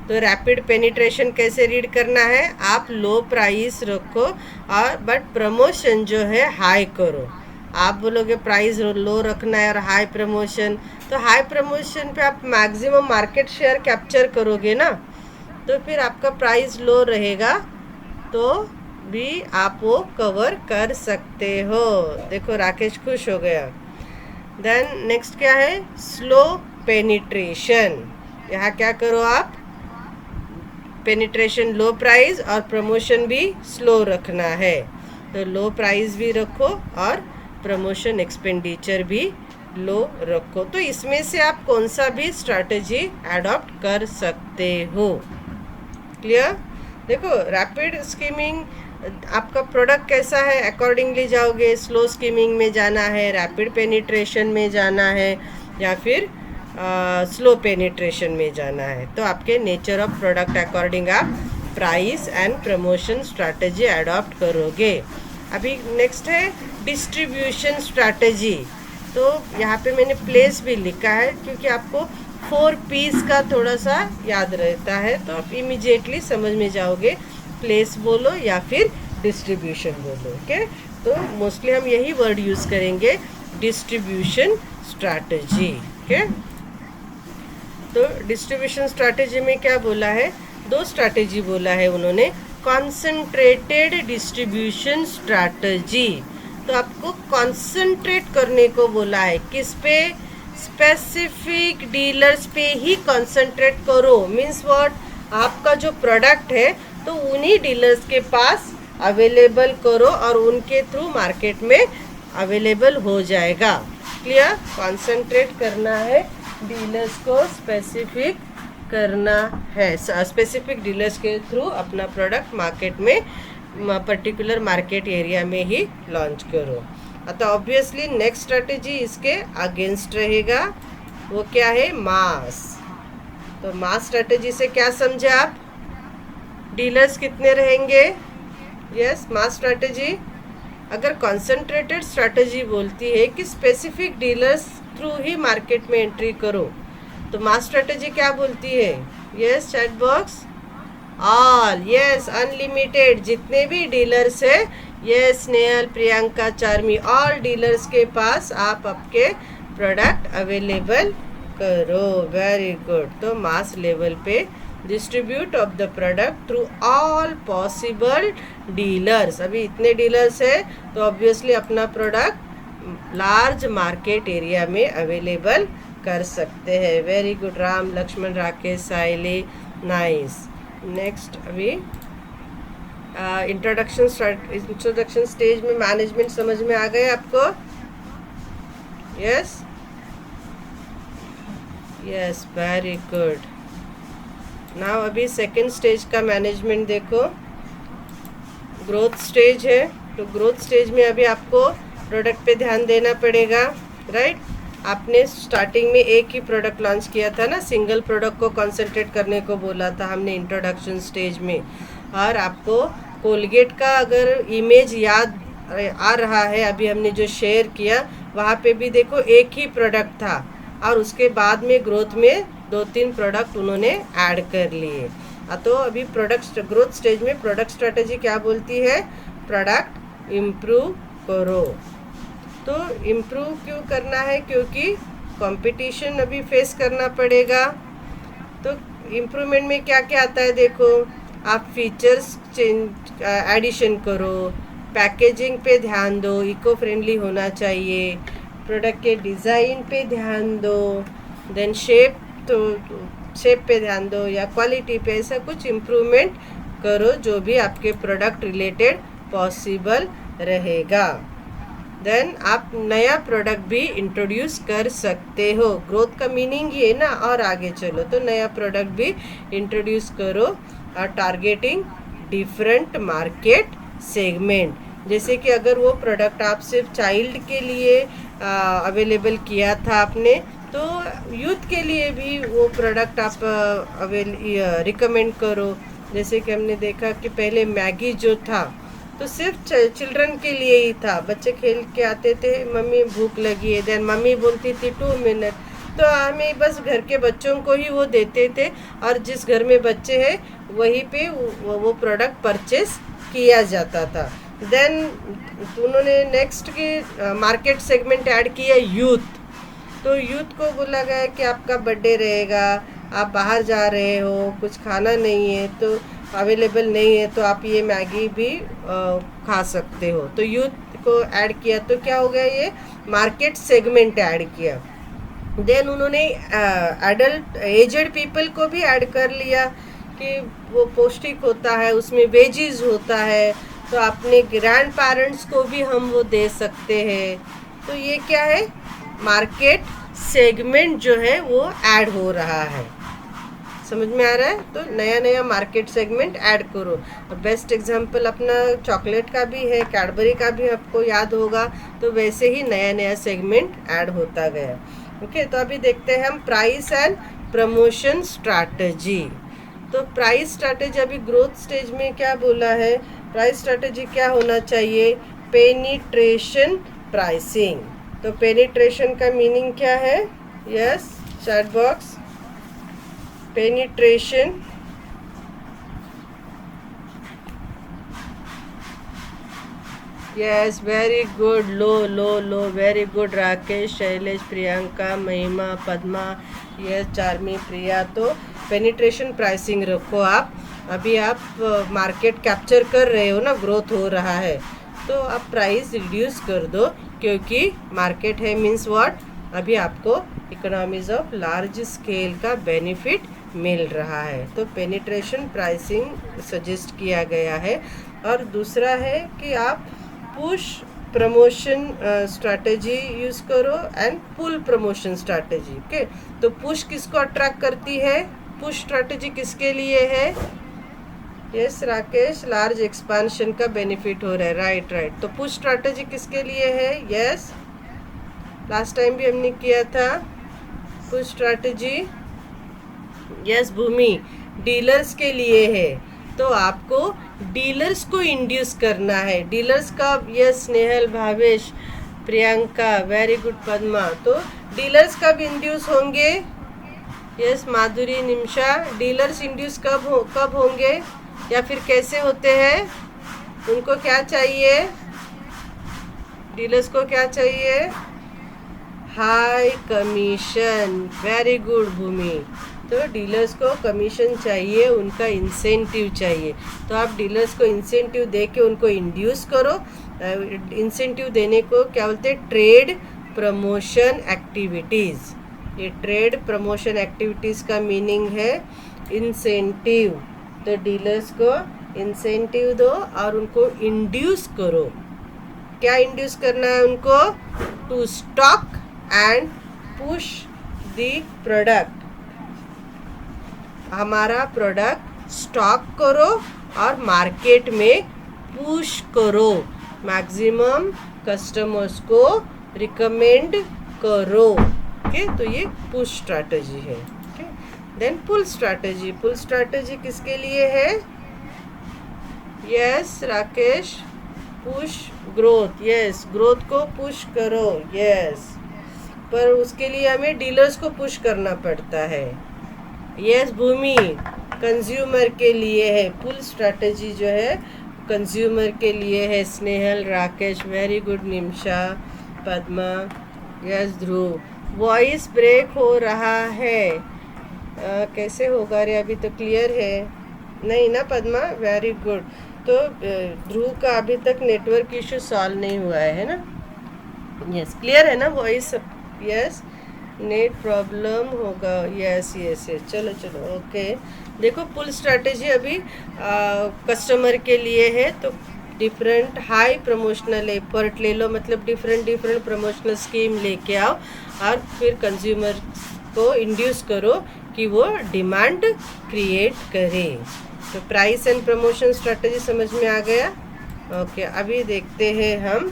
तो रैपिड पेनिट्रेशन कैसे रीड करना है? आप लो प्राइस रखो और बट प्रमोशन जो है हाई करो। आप बोलोगे प्राइस लो रखना है और हाई प्रमोशन, तो हाई प्रमोशन पे आप मैक्सिमम मार्केट शेयर कैप्चर करोगे ना, तो फिर आपका प्राइस लो रहेगा तो भी आप वो कवर कर सकते हो। देखो राकेश खुश हो गया। देन नेक्स्ट क्या है? Slow penetration. यहाँ क्या करो आप? पेनिट्रेशन लो प्राइस और प्रमोशन भी स्लो रखना है। तो लो प्राइस भी रखो और प्रमोशन एक्सपेंडिचर भी लो रखो। तो इसमें से आप कौन सा भी स्ट्रैटेजी अडॉप्ट कर सकते हो। क्लियर? देखो रैपिड स्कीमिंग आपका प्रोडक्ट कैसा है अकॉर्डिंगली जाओगे, स्लो स्कीमिंग में जाना है, रैपिड पेनिट्रेशन में जाना है, या फिर स्लो पेनिट्रेशन में जाना है। तो आपके नेचर ऑफ प्रोडक्ट अकॉर्डिंग आप price and promotion strategy adopt करोगे। अभी नेक्स्ट है डिस्ट्रीब्यूशन स्ट्रैटेजी। तो यहाँ पे मैंने प्लेस भी लिखा है क्योंकि आपको 4 P's का थोड़ा सा याद रहता है, तो आप इमीडिएटली समझ में जाओगे प्लेस बोलो या फिर डिस्ट्रीब्यूशन बोलो। ओके, तो मोस्टली हम यही वर्ड यूज़ करेंगे, डिस्ट्रीब्यूशन स्ट्रैटेजी। ओके, तो डिस्ट्रीब्यूशन स्ट्रैटेजी में क्या बोला है, 2 स्ट्रैटेजी बोला है उन्होंने। कॉन्सेंट्रेटेड डिस्ट्रीब्यूशन स्ट्रैटेजी, तो आपको कॉन्सेंट्रेट करने को बोला है, किस पे, स्पेसिफिक डीलर्स पे ही कॉन्सेंट्रेट करो। मीन्स व्हाट, आपका जो प्रोडक्ट है तो उन्हीं डीलर्स के पास अवेलेबल करो और उनके थ्रू मार्केट में अवेलेबल हो जाएगा। क्लियर, कॉन्सेंट्रेट करना है, डीलर्स को स्पेसिफिक करना है, स्पेसिफिक डीलर्स के थ्रू अपना प्रोडक्ट मार्केट में पर्टिकुलर मार्केट एरिया में ही लॉन्च करो। तो ऑब्वियसली नेक्स्ट स्ट्रेटेजी इसके अगेंस्ट रहेगा, वो क्या है, मास। तो मास स्ट्रेटेजी से क्या समझे आप, डीलर्स कितने रहेंगे। यस, मास स्ट्रेटेजी अगर कॉन्सेंट्रेटेड स्ट्रेटेजी बोलती है कि स्पेसिफिक डीलर्स थ्रू ही मार्केट में एंट्री करो, तो मास स्ट्रेटेजी क्या बोलती है। Yes chat box, all, yes unlimited, जितने भी डीलर्स है, yes Snehal, Priyanka, Charmi, all dealers के पास आप आपके प्रोडक्ट अवेलेबल करो। Very good. तो मास लेवल पे distribute of the product through all possible dealers. अभी इतने डीलर्स है तो ऑब्वियसली अपना प्रोडक्ट लार्ज मार्केट एरिया में अवेलेबल कर सकते हैं। वेरी गुड राम, लक्ष्मण, राकेश, साइली, नाइस। नेक्स्ट अभी इंट्रोडक्शन स्टेज में मैनेजमेंट समझ में आ गए आपको। Yes yes, very good. Now अभी सेकेंड स्टेज का मैनेजमेंट देखो, ग्रोथ स्टेज है। तो ग्रोथ स्टेज में अभी आपको प्रोडक्ट पे ध्यान देना पड़ेगा, राइट। आपने स्टार्टिंग में एक ही प्रोडक्ट लॉन्च किया था ना, सिंगल प्रोडक्ट को कंसंट्रेट करने को बोला था हमने इंट्रोडक्शन स्टेज में। और आपको कोलगेट का अगर इमेज याद आ रहा है, अभी हमने जो शेयर किया वहाँ पे भी देखो एक ही प्रोडक्ट था और उसके बाद में ग्रोथ में 2-3 प्रोडक्ट उन्होंने ऐड कर लिए। तो अभी प्रोडक्ट ग्रोथ स्टेज में प्रोडक्ट स्ट्रेटेजी क्या बोलती है, प्रोडक्ट इम्प्रूव करो। तो इम्प्रूव क्यों करना है, क्योंकि कंपटीशन अभी फेस करना पड़ेगा। तो इम्प्रूवमेंट में क्या क्या आता है देखो, आप फीचर्स चेंज एडिशन करो, पैकेजिंग पे ध्यान दो, इको फ्रेंडली होना चाहिए, प्रोडक्ट के डिज़ाइन पे ध्यान दो, देन शेप, तो शेप पे ध्यान दो या क्वालिटी पे, ऐसा कुछ इम्प्रूवमेंट करो जो भी आपके प्रोडक्ट रिलेटेड पॉसिबल रहेगा। देन आप नया प्रोडक्ट भी इंट्रोड्यूस कर सकते हो। ग्रोथ का मीनिंग ये ना, और आगे चलो तो नया प्रोडक्ट भी इंट्रोड्यूस करो और टारगेटिंग डिफरेंट मार्केट सेगमेंट। जैसे कि अगर वो प्रोडक्ट आप सिर्फ चाइल्ड के लिए अवेलेबल किया था आपने, तो यूथ के लिए भी वो प्रोडक्ट आप रिकमेंड करो। जैसे कि हमने देखा कि पहले मैगी जो था तो सिर्फ चिल्ड्रन के लिए ही था, बच्चे खेल के आते थे, मम्मी भूख लगी है, देन मम्मी बोलती थी 2 मिनट, तो हमें बस घर के बच्चों को ही वो देते थे और जिस घर में बच्चे हैं वहीं पे वो प्रोडक्ट परचेस किया जाता था। देन उन्होंने नेक्स्ट की मार्केट सेगमेंट ऐड किया यूथ। तो यूथ को बोला गया कि आपका बर्थडे रहेगा, आप बाहर जा रहे हो, कुछ खाना नहीं है तो अवेलेबल नहीं है, तो आप ये मैगी भी खा सकते हो। तो यूथ को ऐड किया, तो क्या हो गया, ये मार्केट सेगमेंट ऐड किया। देन उन्होंने एडल्ट एजेड पीपल को भी ऐड कर लिया कि वो पौष्टिक होता है, उसमें वेजीज होता है, तो अपने ग्रैंड पेरेंट्स को भी हम वो दे सकते हैं। तो ये क्या है, मार्केट सेगमेंट जो है वो ऐड हो रहा है। समझ में आ रहा है? तो नया नया मार्केट सेगमेंट ऐड करो। और बेस्ट एग्जांपल अपना चॉकलेट का भी है, कैडबरी का भी आपको याद होगा। तो वैसे ही नया नया सेगमेंट ऐड होता गया। ओके, तो अभी देखते हैं हम प्राइस एंड प्रमोशन स्ट्रैटेजी। तो प्राइस स्ट्रैटेजी अभी ग्रोथ स्टेज में क्या बोला है? प्राइस स्ट्रैटेजी क्या होना चाहिए? Penetration pricing. तो पेनिट्रेशन का मीनिंग क्या है? Yes, chat box. Penetration yes, very good. Low low low, very good Rakesh, Shailesh, Priyanka, Mahima, Padma, yes, Charmi, प्रिया। तो पेनिट्रेशन प्राइसिंग रखो आप। अभी आप मार्केट कैप्चर कर रहे हो ना, ग्रोथ हो रहा है, तो आप प्राइस रिड्यूस कर दो, क्योंकि मार्केट है मीन्स व्हाट, अभी आपको इकोनॉमीज ऑफ लार्ज स्केल का बेनिफिट मिल रहा है। तो पेनिट्रेशन प्राइसिंग सजेस्ट किया गया है। और दूसरा है कि आप पुश प्रमोशन स्ट्रैटेजी यूज़ करो and pull promotion strategy. Okay, तो पुश किसको अट्रैक्ट करती है? पुश स्ट्रैटेजी किसके लिए है? यस राकेश, लार्ज एक्सपांशन का बेनिफिट हो रहा है। Right right. तो पुश स्ट्रैटेजी किसके लिए है? यस, लास्ट टाइम भी हमने किया था पुश स्ट्रैटेजी। यस भूमि, डीलर्स के लिए है। तो आपको डीलर्स को इंड्यूस करना है। डीलर्स का, yes Snehal, Bhavesh, Priyanka, very good Padma. तो डीलर्स कब इंड्यूस होंगे? यस माधुरी, निमिषा, डीलर्स इंड्यूस कब होंगे या फिर कैसे होते हैं? उनको क्या चाहिए? डीलर्स को क्या चाहिए? High commission. वेरी गुड भूमि। तो डीलर्स को कमीशन चाहिए, उनका इंसेंटिव चाहिए। तो आप डीलर्स को इंसेंटिव दे के उनको इंड्यूस करो। इंसेंटिव देने को क्या बोलते हैं? Trade promotion activities. ये ट्रेड प्रमोशन एक्टिविटीज़ का मीनिंग है इंसेंटिव। तो डीलर्स को इंसेंटिव दो और उनको इंड्यूस करो। क्या इंड्यूस करना है उनको? To stock and push the product. हमारा प्रोडक्ट स्टॉक करो और मार्केट में पुश करो, मैक्सिमम कस्टमर्स को रिकमेंड करो। ओके, तो ये पुश स्ट्रैटेजी है। Okay, then pull strategy. Pull strategy किसके लिए है? Yes Rakesh, push growth. Yes, growth को पुश करो। यस, पर उसके लिए हमें डीलर्स को पुश करना पड़ता है। यस भूमि, कंज्यूमर के लिए है। पुल स्ट्रैटेजी जो है कंज्यूमर के लिए है। Snehal, Rakesh, very good, Nimisha, Padma, yes Dhruv. Voice break हो रहा है, कैसे होगा रे? अभी तो क्लियर है नहीं ना पद्मा? Very good. तो ध्रुव का अभी तक नेटवर्क इशू सॉल्व नहीं हुआ है ना? यस, क्लियर है ना वॉइस? यस, नेट प्रॉब्लम होगा। यस यस यस, चलो चलो, ओके। देखो, पुल स्ट्रैटेजी अभी कस्टमर के लिए है। तो डिफरेंट हाई प्रमोशनल एफर्ट ले लो, मतलब डिफरेंट प्रमोशनल स्कीम लेके आओ और फिर कंज्यूमर को इंड्यूस करो कि वो डिमांड क्रिएट करे। तो प्राइस एंड प्रमोशन स्ट्रैटेजी समझ में आ गया? ओके, अभी देखते हैं हम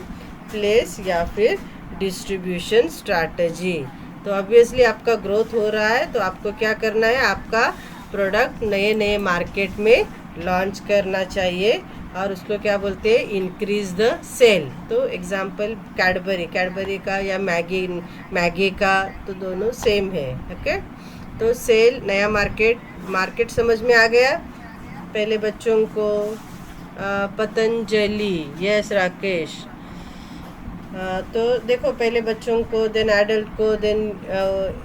प्लेस या फिर डिस्ट्रीब्यूशन स्ट्रैटेजी। तो ऑब्वियसली आपका ग्रोथ हो रहा है, तो आपको क्या करना है? आपका प्रोडक्ट नए नए मार्केट में लॉन्च करना चाहिए और उसको क्या बोलते हैं? Increase the sale. तो एग्जांपल कैडबरी का या मैगी का, तो दोनों सेम है। ओके, तो सेल, नया मार्केट समझ में आ गया पहले बच्चों को? पतंजलि, यस राकेश। तो देखो, पहले बच्चों को, देन एडल्ट को, देन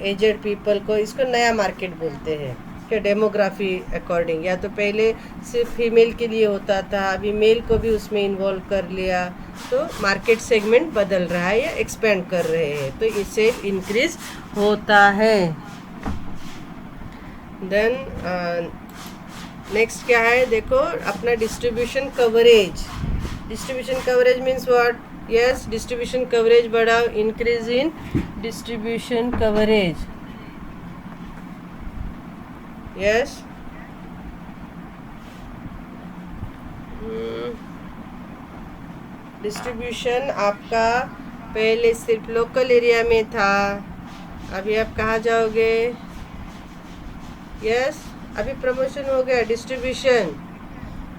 एजेड पीपल को, इसको नया मार्केट बोलते हैं। क्या डेमोग्राफी अकॉर्डिंग, या तो पहले सिर्फ फीमेल के लिए होता था, अभी मेल को भी उसमें इन्वॉल्व कर लिया। तो मार्केट सेगमेंट बदल रहा है या एक्सपेंड कर रहे हैं, तो इससे इंक्रीज होता है। देन नेक्स्ट क्या है? देखो, अपना distribution coverage. Distribution coverage means what? Yes, distribution coverage बढ़ाओ, increase in distribution coverage. Yes. Distribution आपका पहले सिर्फ लोकल एरिया में था, अभी आप कहाँ जाओगे? यस, अभी प्रमोशन हो गया, डिस्ट्रीब्यूशन।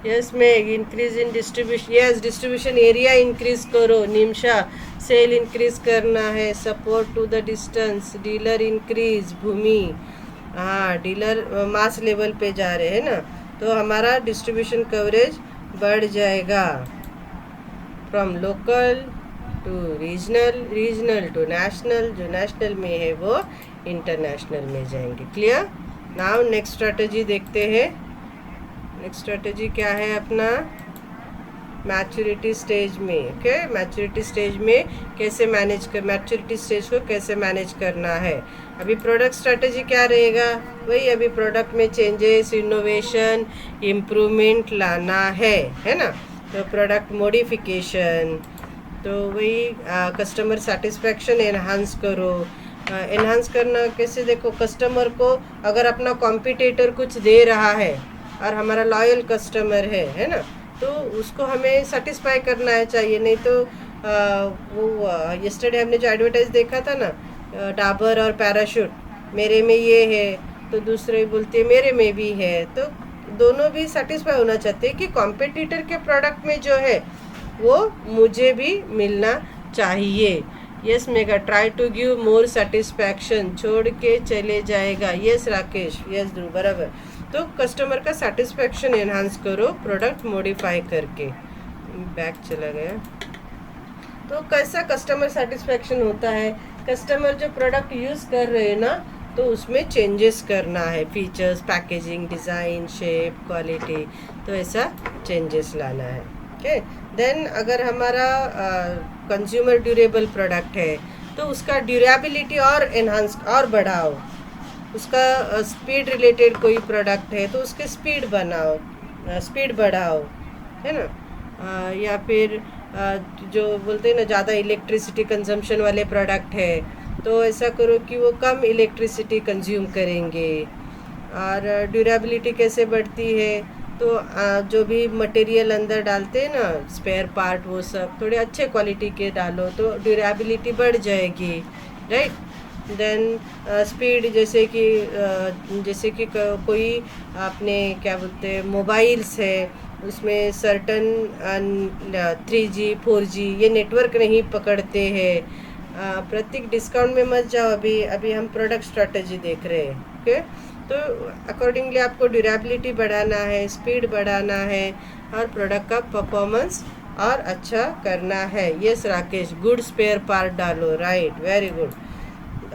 यस में increase in distribution, yes distribution area increase करो निमिषा, सेल इंक्रीज करना है, support to the distance, dealer increase, Bhumi, हाँ डीलर मास लेवल पे जा रहे हैं ना, तो हमारा डिस्ट्रीब्यूशन कवरेज बढ़ जाएगा, from local to regional, regional to national, जो नेशनल में है वो इंटरनेशनल में जाएंगे। क्लियर? नाउ नेक्स्ट स्ट्रेटजी देखते हैं। नेक्स्ट स्ट्रेटजी क्या है अपना? मैच्योरिटी स्टेज में। ओके, मैच्योरिटी स्टेज में कैसे मैनेज कर, मैच्योरिटी स्टेज को कैसे मैनेज करना है। अभी प्रोडक्ट स्ट्रेटजी क्या रहेगा? वही अभी प्रोडक्ट में चेंजेस, इनोवेशन, इम्प्रूवमेंट लाना है ना, तो प्रोडक्ट मॉडिफिकेशन, तो वही कस्टमर सेटिस्फैक्शन एनहांस करो। एनहांस करना कैसे? देखो, कस्टमर को अगर अपना कॉम्पिटिटर कुछ दे रहा है और हमारा लॉयल कस्टमर है ना, तो उसको हमें सेटिस्फाई करना है चाहिए, नहीं तो वो यस्टरडे हमने जो एडवर्टाइज देखा था ना, डाबर और पैराशूट, मेरे में ये है तो दूसरे बोलते हैं मेरे में भी है, तो दोनों भी सेटिस्फाई होना चाहते हैं कि कॉम्पिटिटर के प्रोडक्ट में जो है वो मुझे भी मिलना चाहिए। Yes Megha, try to give more satisfaction, छोड़ के चले जाएगा। यस राकेश, यस ध्रुव, बराबर। तो कस्टमर का सेटिस्फैक्शन एनहांस करो प्रोडक्ट मॉडिफाई करके। बैक चला गया। तो कैसा कस्टमर सेटिस्फैक्शन होता है? कस्टमर जो प्रोडक्ट यूज़ कर रहे हैं ना, तो उसमें चेंजेस करना है, features, packaging, design, shape, quality, तो ऐसा चेंजेस लाना है। ओके, देन अगर हमारा कंज्यूमर ड्यूरेबल प्रोडक्ट है तो उसका ड्यूरेबिलिटी और एनहांस और बढ़ाओ। उसका स्पीड रिलेटेड कोई प्रोडक्ट है तो उसके स्पीड बनाओ, स्पीड बढ़ाओ, है ना। या फिर जो बोलते हैं ना ज़्यादा इलेक्ट्रिसिटी कंजम्पशन वाले प्रोडक्ट है तो ऐसा करो कि वो कम इलेक्ट्रिसिटी कंज्यूम करेंगे। और ड्यूरेबिलिटी कैसे बढ़ती है? तो जो भी मटेरियल अंदर डालते हैं ना, स्पेयर पार्ट, वो सब थोड़े अच्छे क्वालिटी के डालो तो ड्यूरेबिलिटी बढ़ जाएगी, राइट। देन स्पीड, जैसे कि कोई आपने क्या बोलते हैं मोबाइल्स है, उसमें सर्टन 3G 4G ये नेटवर्क नहीं पकड़ते हैं। प्रत्येक डिस्काउंट में मत जाओ, अभी हम प्रोडक्ट स्ट्रेटजी देख रहे हैं। ओके, तो अकॉर्डिंगली आपको ड्यूरेबिलिटी बढ़ाना है, स्पीड बढ़ाना है और प्रोडक्ट का परफॉर्मेंस और अच्छा करना है। Yes Rakesh, good spare part डालो, राइट, वेरी गुड।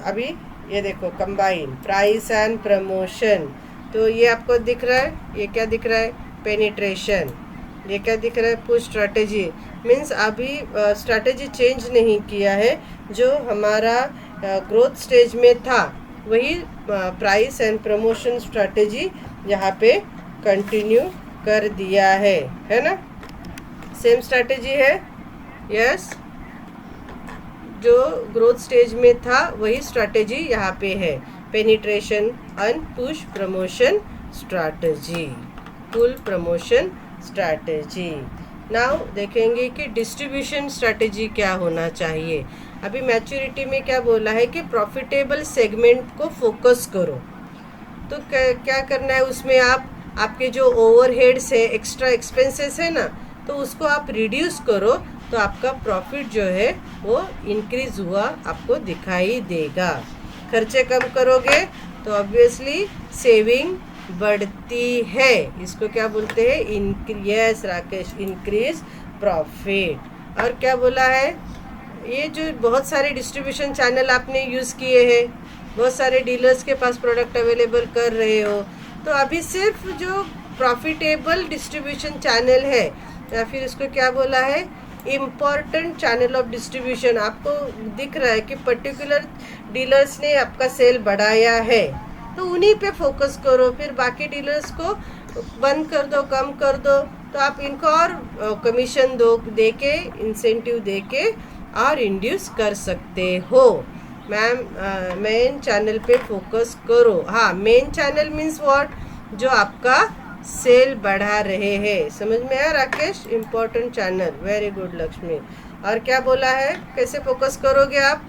अभी ये देखो, कंबाइन प्राइस एंड प्रमोशन, तो ये आपको दिख रहा है, ये क्या दिख रहा है? पेनिट्रेशन। ये क्या दिख रहा है? Push strategy. मीन्स अभी स्ट्रैटेजी चेंज नहीं किया है, जो हमारा ग्रोथ स्टेज में था वही प्राइस एंड प्रमोशन स्ट्रैटेजी यहाँ पे कंटिन्यू कर दिया है ना, सेम स्ट्रैटेजी है। यस, जो ग्रोथ स्टेज में था वही स्ट्रैटेजी यहाँ पे है, penetration and push promotion strategy, pull promotion strategy. Now देखेंगे कि डिस्ट्रीब्यूशन स्ट्रैटेजी क्या होना चाहिए। अभी मैच्योरिटी में क्या बोला है कि प्रॉफिटेबल सेगमेंट को फोकस करो, तो क्या करना है उसमें? आपके जो ओवरहेड्स है, एक्स्ट्रा एक्सपेंसेस है ना, तो उसको आप रिड्यूस करो, तो आपका प्रॉफिट जो है वो इंक्रीज हुआ आपको दिखाई देगा। खर्चे कम करोगे तो ऑब्वियसली सेविंग बढ़ती है। इसको क्या बोलते हैं? Increase, Rakesh, increase profit. और क्या बोला है? ये जो बहुत सारे डिस्ट्रीब्यूशन चैनल आपने यूज़ किए हैं, बहुत सारे डीलर्स के पास प्रोडक्ट अवेलेबल कर रहे हो, तो अभी सिर्फ जो प्रॉफिटेबल डिस्ट्रीब्यूशन चैनल है, या फिर इसको क्या बोला है? इम्पॉर्टेंट चैनल ऑफ डिस्ट्रीब्यूशन, आपको दिख रहा है कि पर्टिकुलर डीलर्स ने आपका सेल बढ़ाया है, तो उन्हीं पे फोकस करो। फिर बाकी डीलर्स को बंद कर दो, कम कर दो, तो आप इनको और कमीशन दे के, इंसेंटिव दे के और इंड्यूस कर सकते हो। मैम मेन चैनल पे फोकस करो। हाँ, मेन चैनल मीन्स व्हाट, जो आपका सेल बढ़ा रहे हैं। समझ में आया Rakesh? Important channel, very good Lakshmi. और क्या बोला है, कैसे फोकस करोगे आप?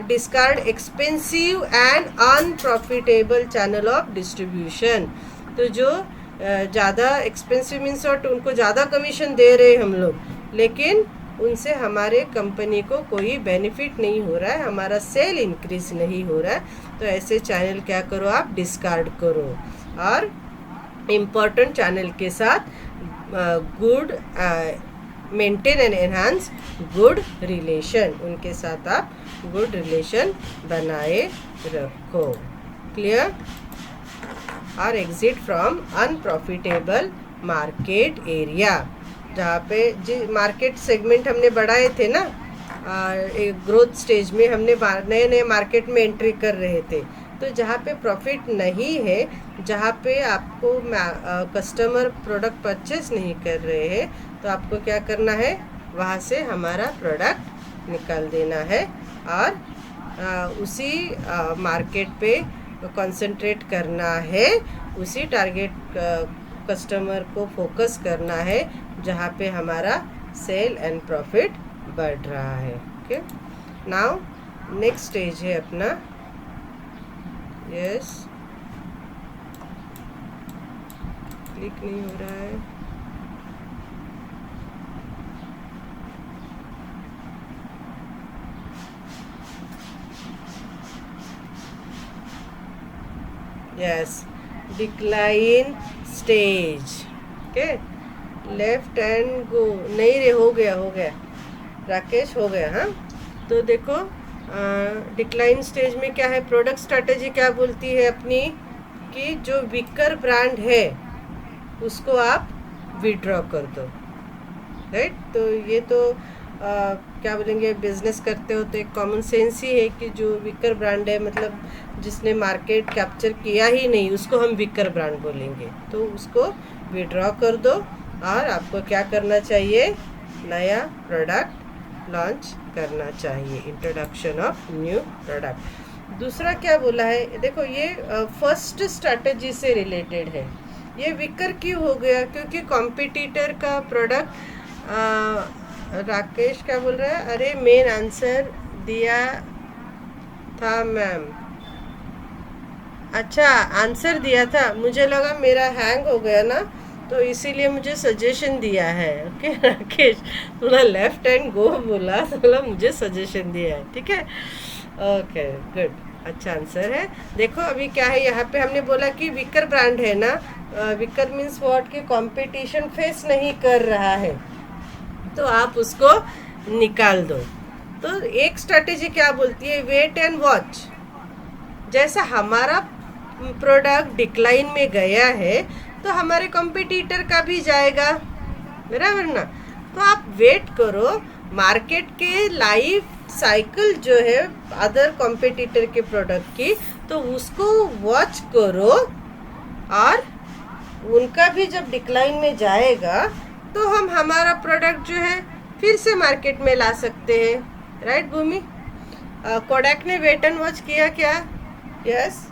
Discard expensive and unprofitable channel of distribution. तो जो ज़्यादा एक्सपेंसिव मीन्स और उनको ज़्यादा कमीशन दे रहे हम लोग, लेकिन उनसे हमारे कंपनी को कोई बेनिफिट नहीं हो रहा है, हमारा सेल इंक्रीज नहीं हो रहा है। तो ऐसे चैनल क्या करो आप? डिस्कार्ड करो। और इम्पोर्टेंट चैनल के साथ good maintain and enhance good relation, उनके साथ आप गुड रिलेशन बनाए रखो। क्लियर? और exit from unprofitable market area, जहाँ पे जी मार्केट सेगमेंट हमने बढ़ाए थे ना, एक ग्रोथ स्टेज में हमने नए नए मार्केट में एंट्री कर रहे थे। तो जहाँ पे प्रॉफिट नहीं है, जहाँ पे आपको कस्टमर प्रोडक्ट परचेस नहीं कर रहे हैं, तो आपको क्या करना है? वहाँ से हमारा प्रोडक्ट निकाल देना है और उसी मार्केट पे कंसंट्रेट करना है, उसी टारगेट कस्टमर को फोकस करना है जहाँ पे हमारा सेल एंड प्रॉफिट बढ़ रहा है। ओके, नाउ नेक्स्ट स्टेज है अपना, यस, क्लिक नहीं हो रहा है। Yes, decline stage. Okay, left and go, नहीं रे, हो गया राकेश, हो गया। हाँ, तो देखो डिक्लाइन स्टेज में क्या है, प्रोडक्ट स्ट्रेटेजी क्या बोलती है अपनी, कि जो वीकर ब्रांड है उसको आप विड्रॉ कर दो, राइट? तो ये तो क्या बोलेंगे, बिजनेस करते हो तो एक कॉमन सेंस ही है कि जो वीकर ब्रांड है, मतलब जिसने मार्केट कैप्चर किया ही नहीं, उसको हम वीकर ब्रांड बोलेंगे। तो उसको विड्रॉ कर दो और आपको क्या करना चाहिए? नया प्रोडक्ट लॉन्च करना चाहिए, इंट्रोडक्शन ऑफ न्यू प्रोडक्ट। दूसरा क्या बोला है, देखो ये फर्स्ट स्ट्रैटेजी से रिलेटेड है। ये वीकर क्यों हो गया? क्योंकि कॉम्पिटिटर का प्रोडक्ट, राकेश क्या बोल रहा है? अरे मेन आंसर दिया था मैम। अच्छा, आंसर दिया था, मुझे लगा मेरा हैंग हो गया ना, तो इसीलिए मुझे सजेशन दिया है। ओके राकेश, थोड़ा लेफ्ट एंड गो बोला, थोड़ा मुझे सजेशन दिया है, ठीक है? ओके गुड, अच्छा आंसर है। देखो अभी क्या है, यहाँ पे हमने बोला कि वीकर ब्रांड है ना, वीकर मीन्स व्हाट, कि कंपटीशन फेस नहीं कर रहा है, तो आप उसको निकाल दो। तो एक स्ट्रैटेजी क्या बोलती है, वेट एंड वॉच। जैसा हमारा प्रोडक्ट डिक्लाइन में गया है, तो हमारे कॉम्पिटिटर का भी जाएगा, बराबर ना? तो आप वेट करो, मार्केट के लाइफ साइकिल जो है अदर कॉम्पिटिटर के प्रोडक्ट की, तो उसको वॉच करो, और उनका भी जब डिक्लाइन में जाएगा तो हम हमारा प्रोडक्ट जो है फिर से मार्केट में ला सकते हैं, राइट भूमि? कोडैक ने वेट एंड वॉच किया क्या? यस,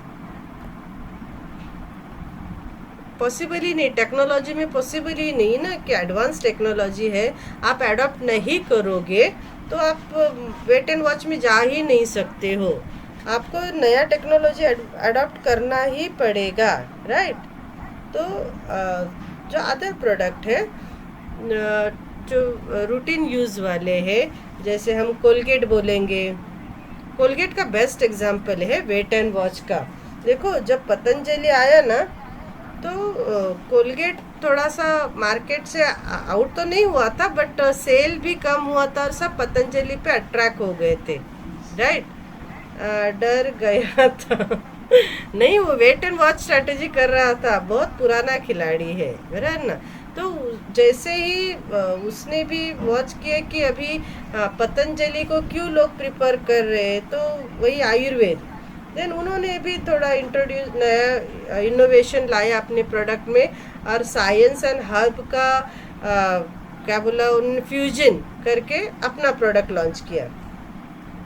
पॉसिबल ही नहीं, टेक्नोलॉजी में पॉसिबल ही नहीं ना, कि एडवांस टेक्नोलॉजी है, आप एडॉप्ट नहीं करोगे तो आप वेट एंड वॉच में जा ही नहीं सकते हो, आपको नया टेक्नोलॉजी एडॉप्ट करना ही पड़ेगा, राइट? तो जो अदर प्रोडक्ट है, जो रूटीन यूज़ वाले हैं, जैसे हम कोलगेट बोलेंगे, कोलगेट का बेस्ट एग्जांपल है वेट एंड वॉच का। देखो जब पतंजलि आया ना, तो कोलगेट थोड़ा सा मार्केट से आउट तो नहीं हुआ था, बट सेल भी कम हुआ था और सब पतंजलि पे अट्रैक्ट हो गए थे, राइट? डर गया था नहीं, वो वेट एंड वॉच स्ट्रैटेजी कर रहा था, बहुत पुराना खिलाड़ी है, बराबर ना? तो जैसे ही उसने भी वॉच किया कि अभी पतंजलि को क्यों लोग प्रिफर कर रहे हैं, तो वही आयुर्वेद, देन उन्होंने भी थोड़ा इंट्रोड्यूस, नया इनोवेशन लाया अपने प्रोडक्ट में, और साइंस एंड हर्ब का क्या बोला, उन्होंने फ्यूजन करके अपना प्रोडक्ट लॉन्च किया,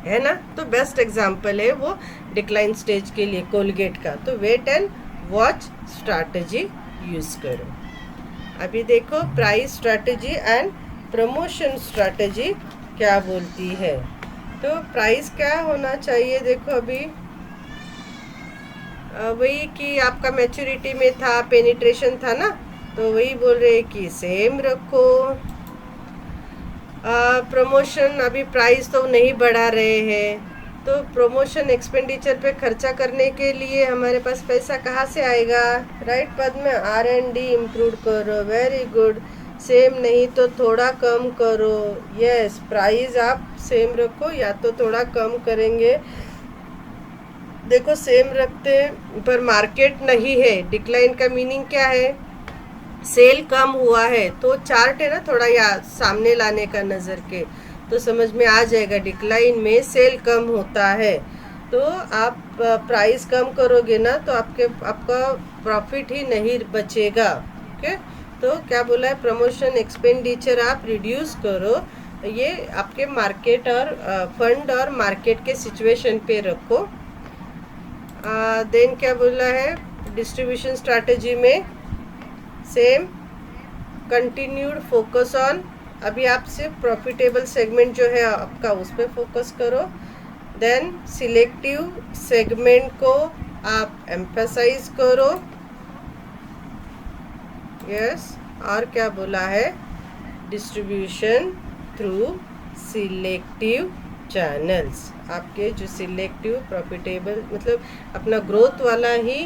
है ना। तो बेस्ट एग्जाम्पल है वो डिक्लाइन स्टेज के लिए कोलगेट का। तो wait and watch strategy use करो। अभी देखो price strategy and promotion strategy क्या बोलती है। तो प्राइस क्या होना चाहिए, देखो अभी वही कि आपका मैच्योरिटी में था, पेनिट्रेशन था ना, तो वही बोल रहे कि सेम रखो। प्रमोशन अभी प्राइस तो नहीं बढ़ा रहे हैं, तो प्रमोशन एक्सपेंडिचर पे खर्चा करने के लिए हमारे पास पैसा कहाँ से आएगा, राइट। पद में R&D इम्प्रूव करो, वेरी गुड। सेम नहीं तो थोड़ा कम करो, यस। प्राइस आप सेम रखो या तो थोड़ा कम करेंगे। देखो सेम रखते हैं पर मार्केट नहीं है, डिक्लाइन का मीनिंग क्या है, सेल कम हुआ है। तो चार्ट है ना थोड़ा या सामने लाने का नज़र के, तो समझ में आ जाएगा डिक्लाइन में सेल कम होता है। तो आप प्राइस कम करोगे ना तो आपका प्रॉफिट ही नहीं बचेगा। ओके, तो क्या बोला है, प्रमोशन एक्सपेंडिचर आप रिड्यूस करो। ये आपके मार्केट और फंड और मार्केट के सिचुएशन पे रखो। देन क्या बोला है, डिस्ट्रीब्यूशन स्ट्रैटेजी में सेम कंटिन्यूड फोकस ऑन, अभी आप सिर्फ प्रॉफिटेबल सेगमेंट जो है आपका उस पर फोकस करो। देन सिलेक्टिव सेगमेंट को आप एम्फेसाइज करो, यस। और क्या बोला है, डिस्ट्रीब्यूशन थ्रू सिलेक्टिव चैनल्स, आपके जो सिलेक्टिव प्रॉफिटेबल मतलब अपना ग्रोथ वाला ही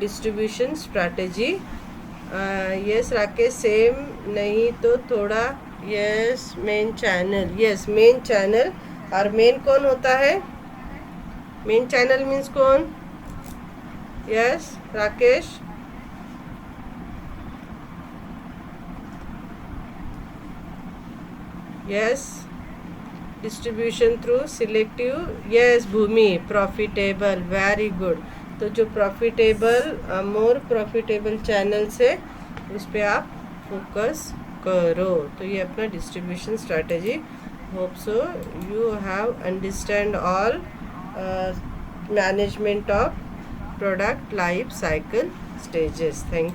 distribution strategy. Yes Rakesh, same नहीं तो थोड़ा, yes. Main channel, yes main channel. और मेन कौन होता है, मेन चैनल मीन्स कौन, yes Rakesh. Yes, distribution through selective, yes Bhumi, profitable, very good. तो जो प्रॉफिटेबल मोर प्रॉफिटेबल चैनल्स है उस पर आप फोकस करो। तो ये अपना distribution strategy. Hope so you have understand all management of product life cycle stages. Thank you.